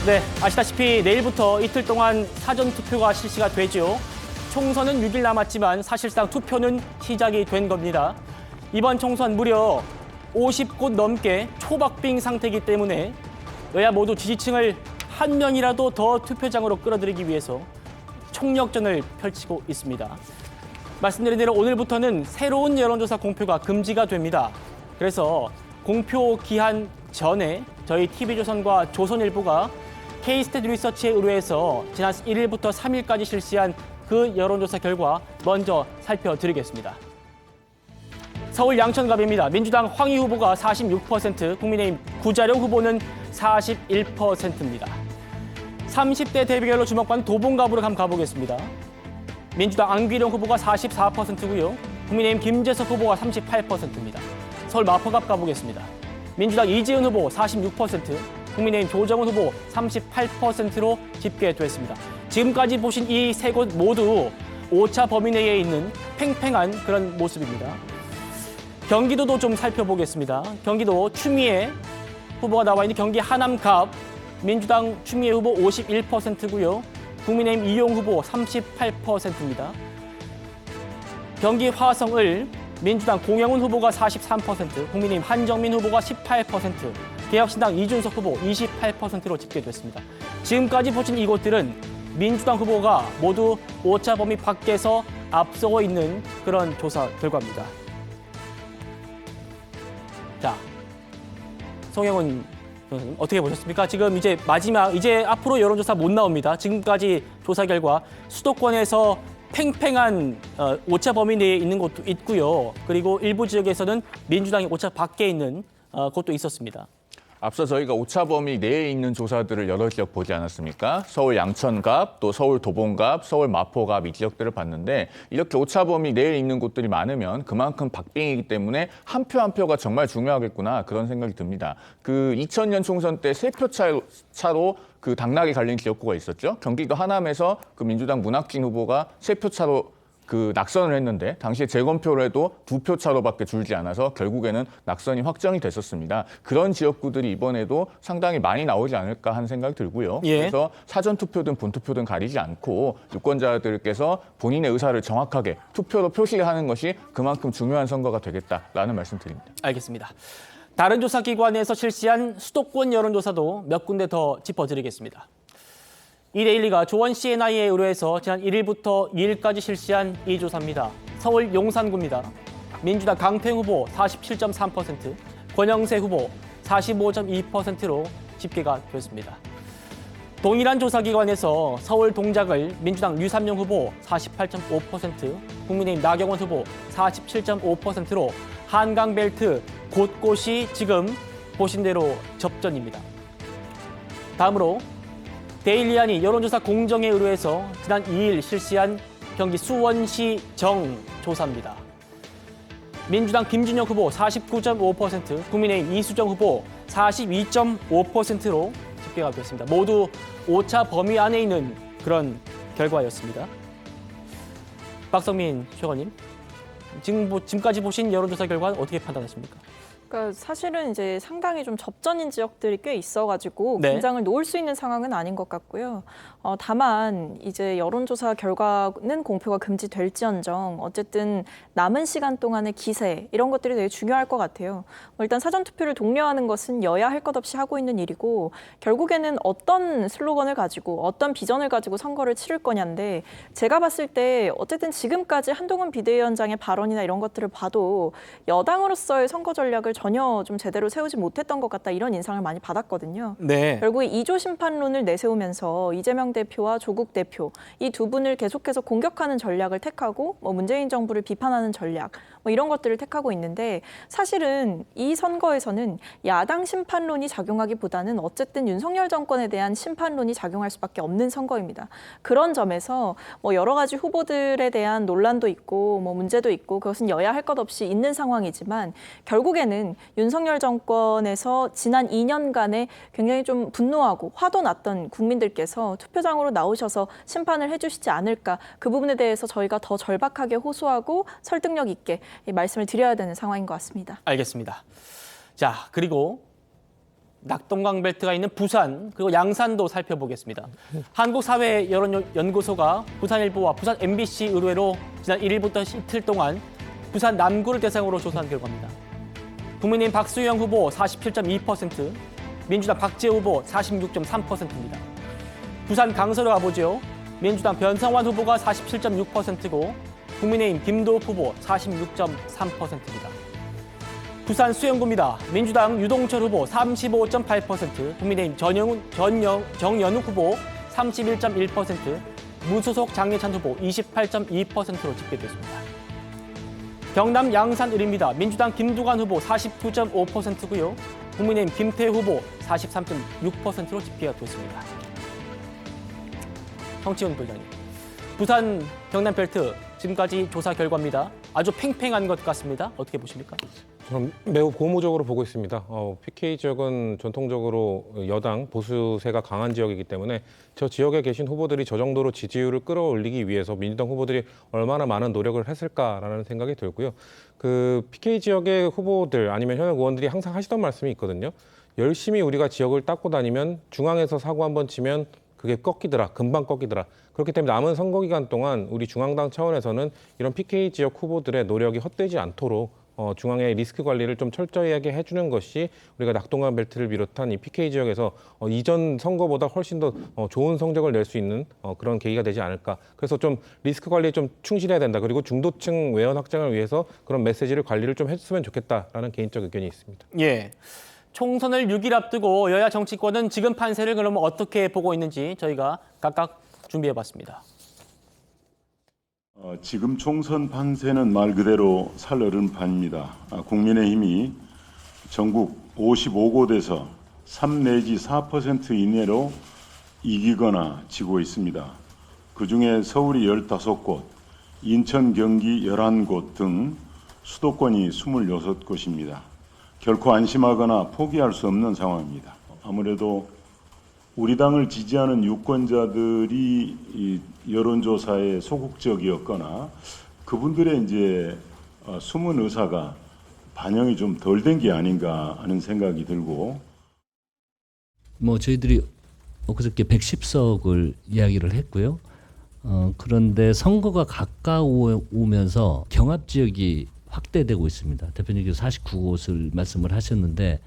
Speaker 1: 네, 아시다시피 내일부터 이틀 동안 사전투표가 실시가 되죠. 총선은 6일 남았지만 사실상 투표는 시작이 된 겁니다. 이번 총선 무려 50곳 넘게 초박빙 상태이기 때문에 여야 모두 지지층을 한 명이라도 더 투표장으로 끌어들이기 위해서 총력전을 펼치고 있습니다. 말씀드린 대로 오늘부터는 새로운 여론조사 공표가 금지가 됩니다. 그래서 공표 기한 전에 저희 TV조선과 조선일보가 K스탯 리서치에 의뢰해서 지난 1일부터 3일까지 실시한 그 여론조사 결과 먼저 살펴드리겠습니다. 서울 양천갑입니다. 민주당 황희 후보가 46%, 국민의힘 구자룡 후보는 41%입니다. 30대 대비결로 주목받는 도봉갑으로 한번 가보겠습니다. 민주당 안귀령 후보가 44%고요. 국민의힘 김재석 후보가 38%입니다. 서울 마포갑 가보겠습니다. 민주당 이재은 후보 46%, 국민의힘 조정훈 후보 38%로 집계됐습니다. 지금까지 보신 이 세 곳 모두 오차 범위 내에 있는 팽팽한 그런 모습입니다. 경기도도 좀 살펴보겠습니다. 경기도 추미애 후보가 나와 있는 경기 하남갑, 민주당 추미애 후보 51%고요. 국민의힘 이용 후보 38%입니다. 경기 화성을 민주당 공영훈 후보가 43%, 국민의힘 한정민 후보가 18%, 개혁신당 이준석 후보 28%로 집계됐습니다. 지금까지 보신 이곳들은 민주당 후보가 모두 오차 범위 밖에서 앞서고 있는 그런 조사 결과입니다. 자, 송영훈 변호사님 어떻게 보셨습니까? 지금 이제 마지막, 이제 앞으로 여론조사 못 나옵니다. 지금까지 조사 결과 수도권에서 팽팽한 오차 범위 내에 있는 곳도 있고요. 그리고 일부 지역에서는 민주당이 오차 밖에 있는 곳도 있었습니다.
Speaker 9: 앞서 저희가 오차 범위 내에 있는 조사들을 여러 지역 보지 않았습니까? 서울 양천갑, 또 서울 도봉갑, 서울 마포갑 이 지역들을 봤는데 이렇게 오차 범위 내에 있는 곳들이 많으면 그만큼 박빙이기 때문에 한 표 한 표가 정말 중요하겠구나 그런 생각이 듭니다. 그 2000년 총선 때 3표 차로 그 당락이 갈린 지역구가 있었죠. 경기도 하남에서 그 민주당 문학진 후보가 3표 차로 그 낙선을 했는데 당시에 재검표를 해도 2표 차로밖에 줄지 않아서 결국에는 낙선이 확정이 됐었습니다. 그런 지역구들이 이번에도 상당히 많이 나오지 않을까 하는 생각이 들고요.
Speaker 1: 예.
Speaker 9: 그래서 사전투표든 본투표든 가리지 않고 유권자들께서 본인의 의사를 정확하게 투표로 표시하는 것이 그만큼 중요한 선거가 되겠다라는 말씀 드립니다.
Speaker 1: 알겠습니다. 다른 조사기관에서 실시한 수도권 여론조사도 몇 군데 더 짚어드리겠습니다. 이데일리가 조원 CNI에 의뢰해서 지난 1일부터 2일까지 실시한 이 조사입니다. 서울 용산구입니다. 민주당 강태웅 후보 47.3%, 권영세 후보 45.2%로 집계가 됐습니다. 동일한 조사기관에서 서울 동작을 민주당 류삼용 후보 48.5%, 국민의힘 나경원 후보 47.5%로 한강벨트 곳곳이 지금 보신 대로 접전입니다. 다음으로 데일리안이 여론조사 공정에 의뢰해서 지난 2일 실시한 경기 수원시 정 조사입니다. 민주당 김준혁 후보 49.5%, 국민의힘 이수정 후보 42.5%로 집계가 됐습니다. 모두 오차 범위 안에 있는 그런 결과였습니다. 박성민 최고님, 지금까지 보신 여론조사 결과는 어떻게 판단하십니까?
Speaker 8: 그러니까 사실은 이제 상당히 좀 접전인 지역들이 꽤 있어가지고
Speaker 1: 네.
Speaker 8: 긴장을 놓을 수 있는 상황은 아닌 것 같고요. 다만 이제 여론조사 결과는 공표가 금지될지언정 어쨌든 남은 시간 동안의 기세 이런 것들이 되게 중요할 것 같아요. 일단 사전투표를 독려하는 것은 여야 할 것 없이 하고 있는 일이고 결국에는 어떤 슬로건을 가지고 어떤 비전을 가지고 선거를 치를 거냐인데 제가 봤을 때 어쨌든 지금까지 한동훈 비대위원장의 발언이나 이런 것들을 봐도 여당으로서의 선거 전략을 전혀 좀 제대로 세우지 못했던 것 같다 이런 인상을 많이 받았거든요.
Speaker 1: 네.
Speaker 8: 결국에 2조 심판론을 내세우면서 이재명 대표와 조국 대표 이 두 분을 계속해서 공격하는 전략을 택하고 문재인 정부를 비판하는 전략 이런 것들을 택하고 있는데 사실은 이 선거에서는 야당 심판론이 작용하기보다는 어쨌든 윤석열 정권에 대한 심판론이 작용할 수밖에 없는 선거입니다. 그런 점에서 여러 가지 후보들에 대한 논란도 있고 문제도 있고 그것은 여야 할 것 없이 있는 상황이지만 결국에는 윤석열 정권에서 지난 2년간에 굉장히 좀 분노하고 화도 났던 국민들께서 투표장으로 나오셔서 심판을 해주시지 않을까 그 부분에 대해서 저희가 더 절박하게 호소하고 설득력 있게 말씀을 드려야 되는 상황인 것 같습니다.
Speaker 1: 알겠습니다. 자, 그리고 낙동강 벨트가 있는 부산 그리고 양산도 살펴보겠습니다. 한국사회여론연구소가 부산일보와 부산 MBC 의뢰로 지난 1일부터 이틀 동안 부산 남구를 대상으로 조사한 결과입니다. 국민의힘 박수영 후보 47.2%, 민주당 박지혜 후보 46.3%입니다. 부산 강서로 가보죠. 민주당 변성환 후보가 47.6%고 국민의힘 김도읍 후보 46.3%입니다. 부산 수영구입니다. 민주당 유동철 후보 35.8%, 국민의힘 정연욱 후보 31.1%, 무소속 장예찬 후보 28.2%로 집계됐습니다. 경남 양산을입니다. 민주당 김두관 후보 49.5%고요. 국민의힘 김태우 후보 43.6%로 집계가 됐습니다. 정치훈 부장님, 부산 경남 벨트 지금까지 조사 결과입니다. 아주 팽팽한 것 같습니다. 어떻게 보십니까?
Speaker 10: 저는 매우 고무적으로 보고 있습니다. PK 지역은 전통적으로 여당 보수세가 강한 지역이기 때문에 저 지역에 계신 후보들이 저 정도로 지지율을 끌어올리기 위해서 민주당 후보들이 얼마나 많은 노력을 했을까라는 생각이 들고요. 그 PK 지역의 후보들 아니면 현역 의원들이 항상 하시던 말씀이 있거든요. 열심히 우리가 지역을 닦고 다니면 중앙에서 사고 한번 치면 그게 꺾이더라, 금방 꺾이더라. 그렇기 때문에 남은 선거 기간 동안 우리 중앙당 차원에서는 이런 PK 지역 후보들의 노력이 헛되지 않도록 중앙의 리스크 관리를 좀 철저히 하게 해주는 것이 우리가 낙동강 벨트를 비롯한 이 PK 지역에서 이전 선거보다 훨씬 더 좋은 성적을 낼 수 있는 그런 계기가 되지 않을까. 그래서 좀 리스크 관리에 좀 충실해야 된다. 그리고 중도층 외연 확장을 위해서 그런 메시지를 관리를 좀 해줬으면 좋겠다라는 개인적 의견이 있습니다.
Speaker 1: 예. 총선을 6일 앞두고 여야 정치권은 지금 판세를 그러면 어떻게 보고 있는지 저희가 각각 준비해봤습니다.
Speaker 4: 지금 총선 판세는 말 그대로 살얼음 판입니다. 국민의힘이 전국 55곳에서 3 내지 4% 이내로 이기거나 지고 있습니다. 그중에 서울이 15곳, 인천, 경기 11곳 등 수도권이 26곳입니다. 결코 안심하거나 포기할 수 없는 상황입니다. 아무래도 우리 당을 지지하는 유권자들이 이 여론조사에 소극적이었거나 그분들의 이제 숨은 의사가 반영이 좀 덜 된 게 아닌가 하는 생각이 들고.
Speaker 19: 저희들이 엊그저께 110석을 이야기를 했고요. 그런데 선거가 가까우면서 경합 지역이 확대되고 있습니다. 대표님께서 49곳을 말씀을 하셨는데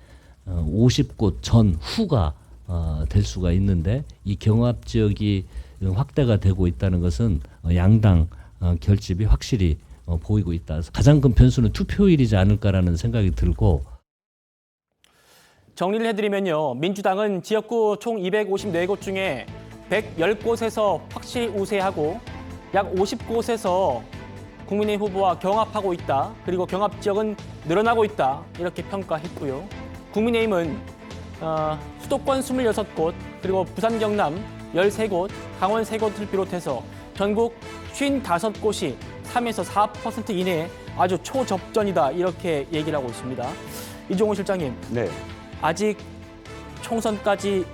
Speaker 19: 50곳 전후가 될 수가 있는데 이 경합 지역이 확대가 되고 있다는 것은 양당 결집이 확실히 보이고 있다. 가장 큰 변수는 투표율이지 않을까라는 생각이 들고.
Speaker 1: 정리를 해드리면요. 민주당은 지역구 총 254곳 중에 110곳에서 확실히 우세하고 약 50곳에서 국민의힘 후보와 경합하고 있다. 그리고 경합 지역은 늘어나고 있다. 이렇게 평가했고요. 국민의힘은 수도권 26곳, 그리고 부산 경남 13곳, 강원 3곳을 비롯해서 전국 55곳이 3에서 4% 이내에 아주 초접전이다. 이렇게 얘기를 하고 있습니다. 이종호 실장님,
Speaker 6: 네.
Speaker 1: 아직 총선까지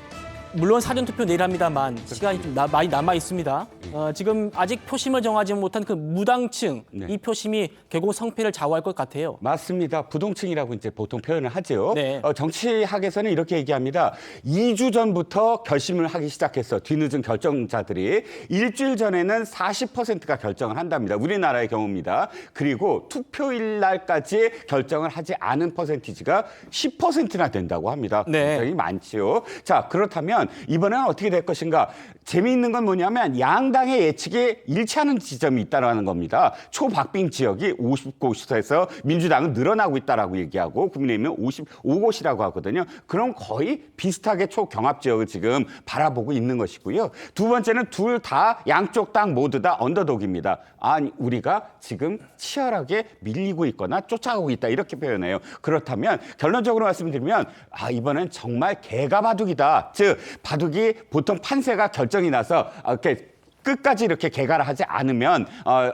Speaker 1: 물론 사전투표 내일 합니다만 시간이 좀 많이 남아 있습니다. 지금 아직 표심을 정하지 못한 그 무당층,
Speaker 6: 네.
Speaker 1: 이 표심이 결국 성패를 좌우할 것 같아요.
Speaker 6: 맞습니다. 부동층이라고 이제 보통 표현을 하죠.
Speaker 1: 네.
Speaker 6: 정치학에서는 이렇게 얘기합니다. 2주 전부터 결심을 하기 시작했어. 뒤늦은 결정자들이. 일주일 전에는 40%가 결정을 한답니다. 우리나라의 경우입니다. 그리고 투표일 날까지 결정을 하지 않은 퍼센티지가 10%나 된다고 합니다.
Speaker 1: 네.
Speaker 6: 굉장히 많지요. 자, 그렇다면 이번에는 어떻게 될 것인가? 재미있는 건 뭐냐면 양당의 예측이 일치하는 지점이 있다는 겁니다. 초박빙 지역이 50곳에서 민주당은 늘어나고 있다라고 얘기하고 국민의힘은 55곳이라고 하거든요. 그럼 거의 비슷하게 초경합 지역을 지금 바라보고 있는 것이고요. 두 번째는 둘 다 양쪽 당 모두 다 언더독입니다. 아니, 우리가 지금 치열하게 밀리고 있거나 쫓아가고 있다 이렇게 표현해요. 그렇다면 결론적으로 말씀드리면 이번엔 정말 개가 바둑이다. 즉 바둑이 보통 판세가 결정이 나서 이렇게 끝까지 이렇게 개가를 하지 않으면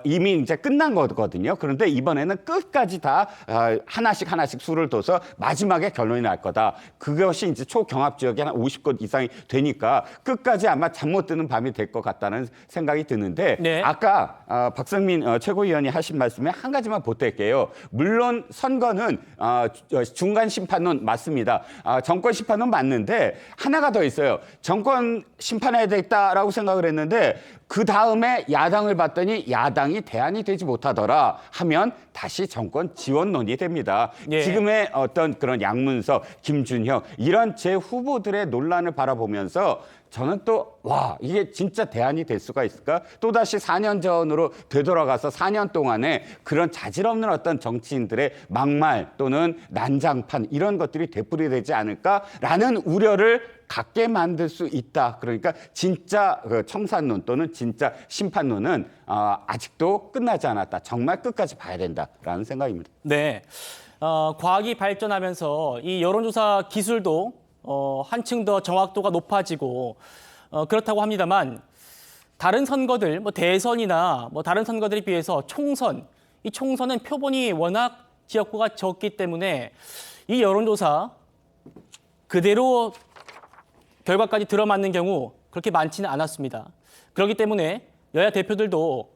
Speaker 6: 이미 이제 끝난 거거든요. 그런데 이번에는 끝까지 다 하나씩 수를 둬서 마지막에 결론이 날 거다. 그것이 이제 초경합 지역에 한 50곳 이상이 되니까 끝까지 아마 잠 못 드는 밤이 될 것 같다는 생각이 드는데
Speaker 1: 네.
Speaker 6: 아까 박성민 최고위원이 하신 말씀에 한 가지만 보탤게요. 물론 선거는 중간 심판론 맞습니다. 정권 심판론 맞는데 하나가 더 있어요. 정권 심판해야 되겠다라고 생각을 했는데 그 다음에 야당을 봤더니 야당이 대안이 되지 못하더라 하면 다시 정권 지원론이 됩니다.
Speaker 1: 예.
Speaker 6: 지금의 어떤 그런 양문석, 김준형 이런 제 후보들의 논란을 바라보면서 저는 또 와 이게 진짜 대안이 될 수가 있을까? 또다시 4년 전으로 되돌아가서 4년 동안에 그런 자질없는 어떤 정치인들의 막말 또는 난장판 이런 것들이 되풀이되지 않을까라는 우려를 갖게 만들 수 있다. 그러니까 진짜 청산론 또는 진짜 심판론은 아직도 끝나지 않았다. 정말 끝까지 봐야 된다라는 생각입니다.
Speaker 1: 네. 과학이 발전하면서 이 여론조사 기술도 한층 더 정확도가 높아지고 그렇다고 합니다만 다른 선거들, 뭐 대선이나 뭐 다른 선거들에 비해서 이 총선은 표본이 워낙 지역구가 적기 때문에 이 여론조사 그대로 결과까지 들어맞는 경우 그렇게 많지는 않았습니다. 그렇기 때문에 여야 대표들도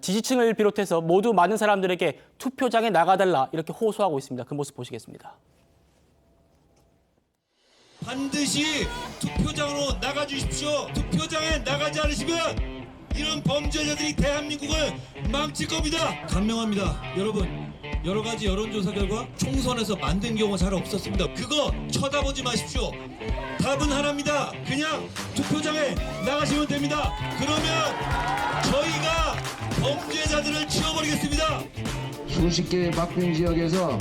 Speaker 1: 지지층을 비롯해서 모두 많은 사람들에게 투표장에 나가달라 이렇게 호소하고 있습니다. 그 모습 보시겠습니다.
Speaker 11: 반드시 투표장으로 나가주십시오. 투표장에 나가지 않으시면 이런 범죄자들이 대한민국을 망칠 겁니다. 간명합니다. 여러분, 여러 가지 여론조사 결과 총선에서 만든 경우가 잘 없었습니다. 그거 쳐다보지 마십시오. 답은 하나입니다. 그냥 투표장에 나가시면 됩니다. 그러면 저희가 범죄자들을 치워버리겠습니다.
Speaker 21: 수십 개의 박빙 지역에서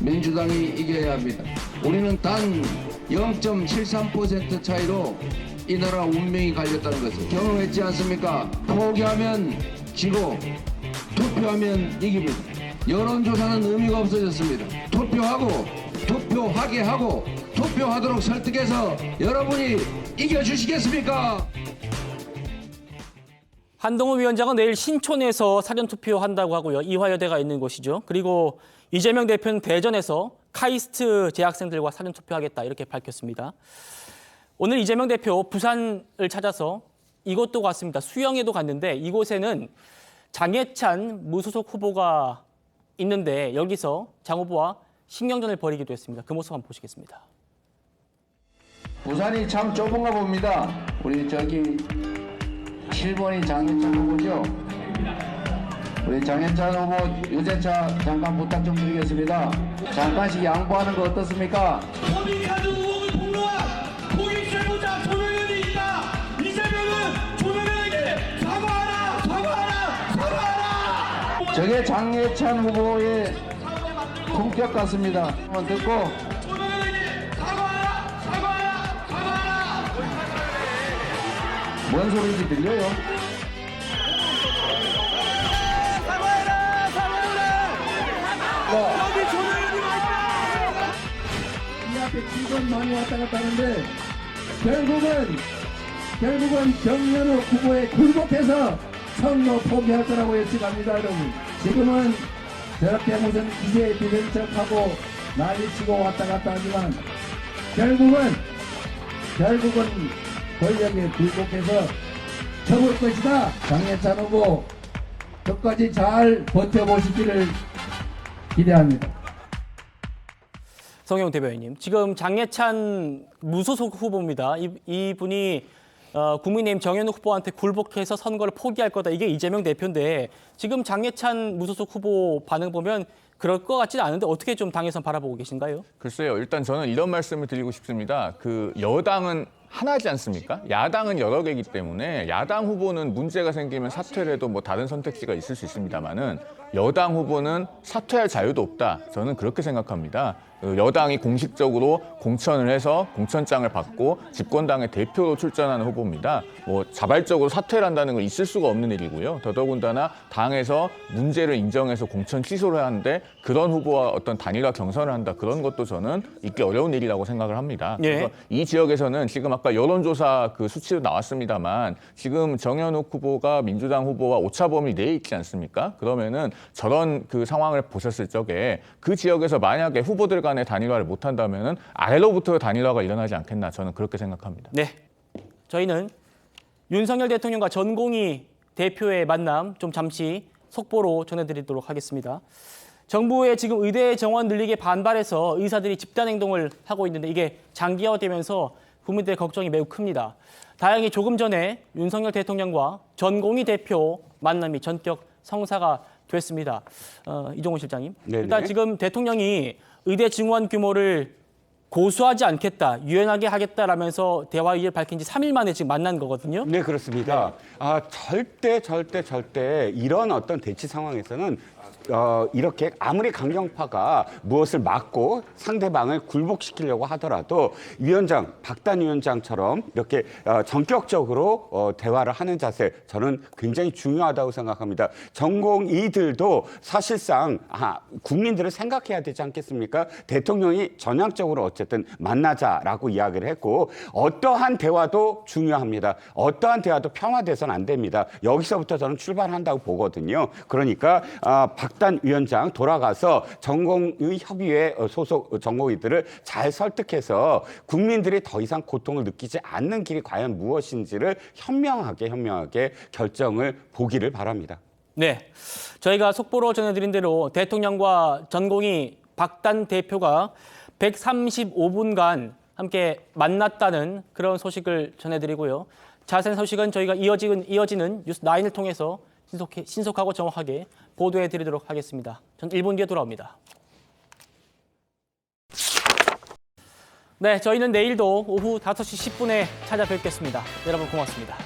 Speaker 21: 민주당이 이겨야 합니다. 우리는 단 0.73% 차이로 이 나라 운명이 갈렸다는 것을 경험했지 않습니까? 포기하면 지고 투표하면 이깁니다. 여론조사는 의미가 없어졌습니다. 투표하게 하고 투표하도록 설득해서 여러분이 이겨주시겠습니까?
Speaker 1: 한동훈 위원장은 내일 신촌에서 사전투표한다고 하고요. 이화여대가 있는 곳이죠. 그리고 이재명 대표는 대전에서 카이스트 재학생들과 사전투표하겠다 이렇게 밝혔습니다. 오늘 이재명 대표 부산을 찾아서 이곳도 갔습니다. 수영에도 갔는데 이곳에는 장해찬 무소속 후보가 있는데 여기서 장 후보와 신경전을 벌이기도 했습니다. 그 모습 한번 보시겠습니다.
Speaker 21: 부산이 참 좁은가 봅니다. 우리 저기 7번이 장해찬 후보죠. 우리 장해찬 후보 유세차 잠깐 부탁 좀 드리겠습니다. 잠깐씩 양보하는 거 어떻습니까?
Speaker 11: 법인카드 의혹을 폭로한 고객세무자 조명현이 있다. 이재명은 조명현에게 사과하라.
Speaker 21: 저게 장해찬 후보의 품격 같습니다. 한번 듣고 뭔 소리인지 들려요?
Speaker 11: 여기 조명현이 와 있다.
Speaker 21: 이 앞에 7번 많이 왔다 갔다 하는데 결국은 정현우 후보에 굴복해서 선거 포기할 거라고 예측합니다, 여러분. 지금은 저렇게 무슨 기세에 비는 척하고 난리치고 왔다 갔다 하지만 결국은 권력에 굴복해서 쳐볼 것이다. 장해찬 후보 끝까지 잘 버텨보시기를 기대합니다.
Speaker 1: 성영 대변인님, 지금 장해찬 무소속 후보입니다. 이분이 국민의힘 정현우 후보한테 굴복해서 선거를 포기할 거다. 이게 이재명 대표인데 지금 장해찬 무소속 후보 반응 보면 그럴 것 같지는 않은데 어떻게 좀 당에선 바라보고 계신가요?
Speaker 9: 글쎄요. 일단 저는 이런 말씀을 드리고 싶습니다. 그 여당은 하나지 않습니까? 야당은 여러 개이기 때문에 야당 후보는 문제가 생기면 사퇴를 해도 뭐 다른 선택지가 있을 수 있습니다만은 여당 후보는 사퇴할 자유도 없다. 저는 그렇게 생각합니다. 여당이 공식적으로 공천을 해서 공천장을 받고 집권당의 대표로 출전하는 후보입니다. 뭐 자발적으로 사퇴를 한다는 건 있을 수가 없는 일이고요. 더더군다나 당에서 문제를 인정해서 공천 취소를 하는데 그런 후보와 어떤 단일화 경선을 한다. 그런 것도 저는 있기 어려운 일이라고 생각을 합니다. 그래서 이 지역에서는 지금 아까 아까 여론조사 그 수치도 나왔습니다만 지금 정현욱 후보가 민주당 후보와 오차 범위 내에 있지 않습니까? 그러면은 저런 그 상황을 보셨을 적에 그 지역에서 만약에 후보들 간의 단일화를 못한다면은 아래로부터 단일화가 일어나지 않겠나 저는 그렇게 생각합니다.
Speaker 1: 네, 저희는 윤석열 대통령과 전공희 대표의 만남 좀 잠시 속보로 전해드리도록 하겠습니다. 정부의 지금 의대 정원 늘리기에 반발해서 의사들이 집단 행동을 하고 있는데 이게 장기화되면서 국민들의 걱정이 매우 큽니다. 다행히 조금 전에 윤석열 대통령과 전공희 대표 만남이 전격 성사가 됐습니다. 이종훈 실장님.
Speaker 6: 네네.
Speaker 1: 일단 지금 대통령이 의대 증원 규모를 고수하지 않겠다, 유연하게 하겠다라면서 대화 의지를 밝힌 지 3일 만에 지금 만난 거거든요.
Speaker 6: 네, 그렇습니다. 절대 이런 어떤 대치 상황에서는 이렇게 아무리 강경파가 무엇을 막고 상대방을 굴복시키려고 하더라도 박단 위원장처럼 이렇게 전격적으로 대화를 하는 자세 저는 굉장히 중요하다고 생각합니다. 전공의들도 사실상 국민들을 생각해야 되지 않겠습니까? 대통령이 전향적으로 어쨌든 만나자라고 이야기를 했고 어떠한 대화도 중요합니다. 어떠한 대화도 평화돼서는 안 됩니다. 여기서부터 저는 출발한다고 보거든요. 그러니까 박단 위원장 돌아가서 전공의 협의회 소속 전공의들을 잘 설득해서 국민들이 더 이상 고통을 느끼지 않는 길이 과연 무엇인지를 현명하게 결정을 보기를 바랍니다.
Speaker 1: 네, 저희가 속보로 전해드린 대로 대통령과 전공희 박단 대표가 135분간 함께 만났다는 그런 소식을 전해드리고요. 자세한 소식은 저희가 이어지는 뉴스9을 통해서 신속하고 정확하게 보도해드리도록 하겠습니다. 전 1분 뒤에 돌아옵니다. 네, 저희는 내일도 오후 5시 10분에 찾아뵙겠습니다. 여러분 고맙습니다.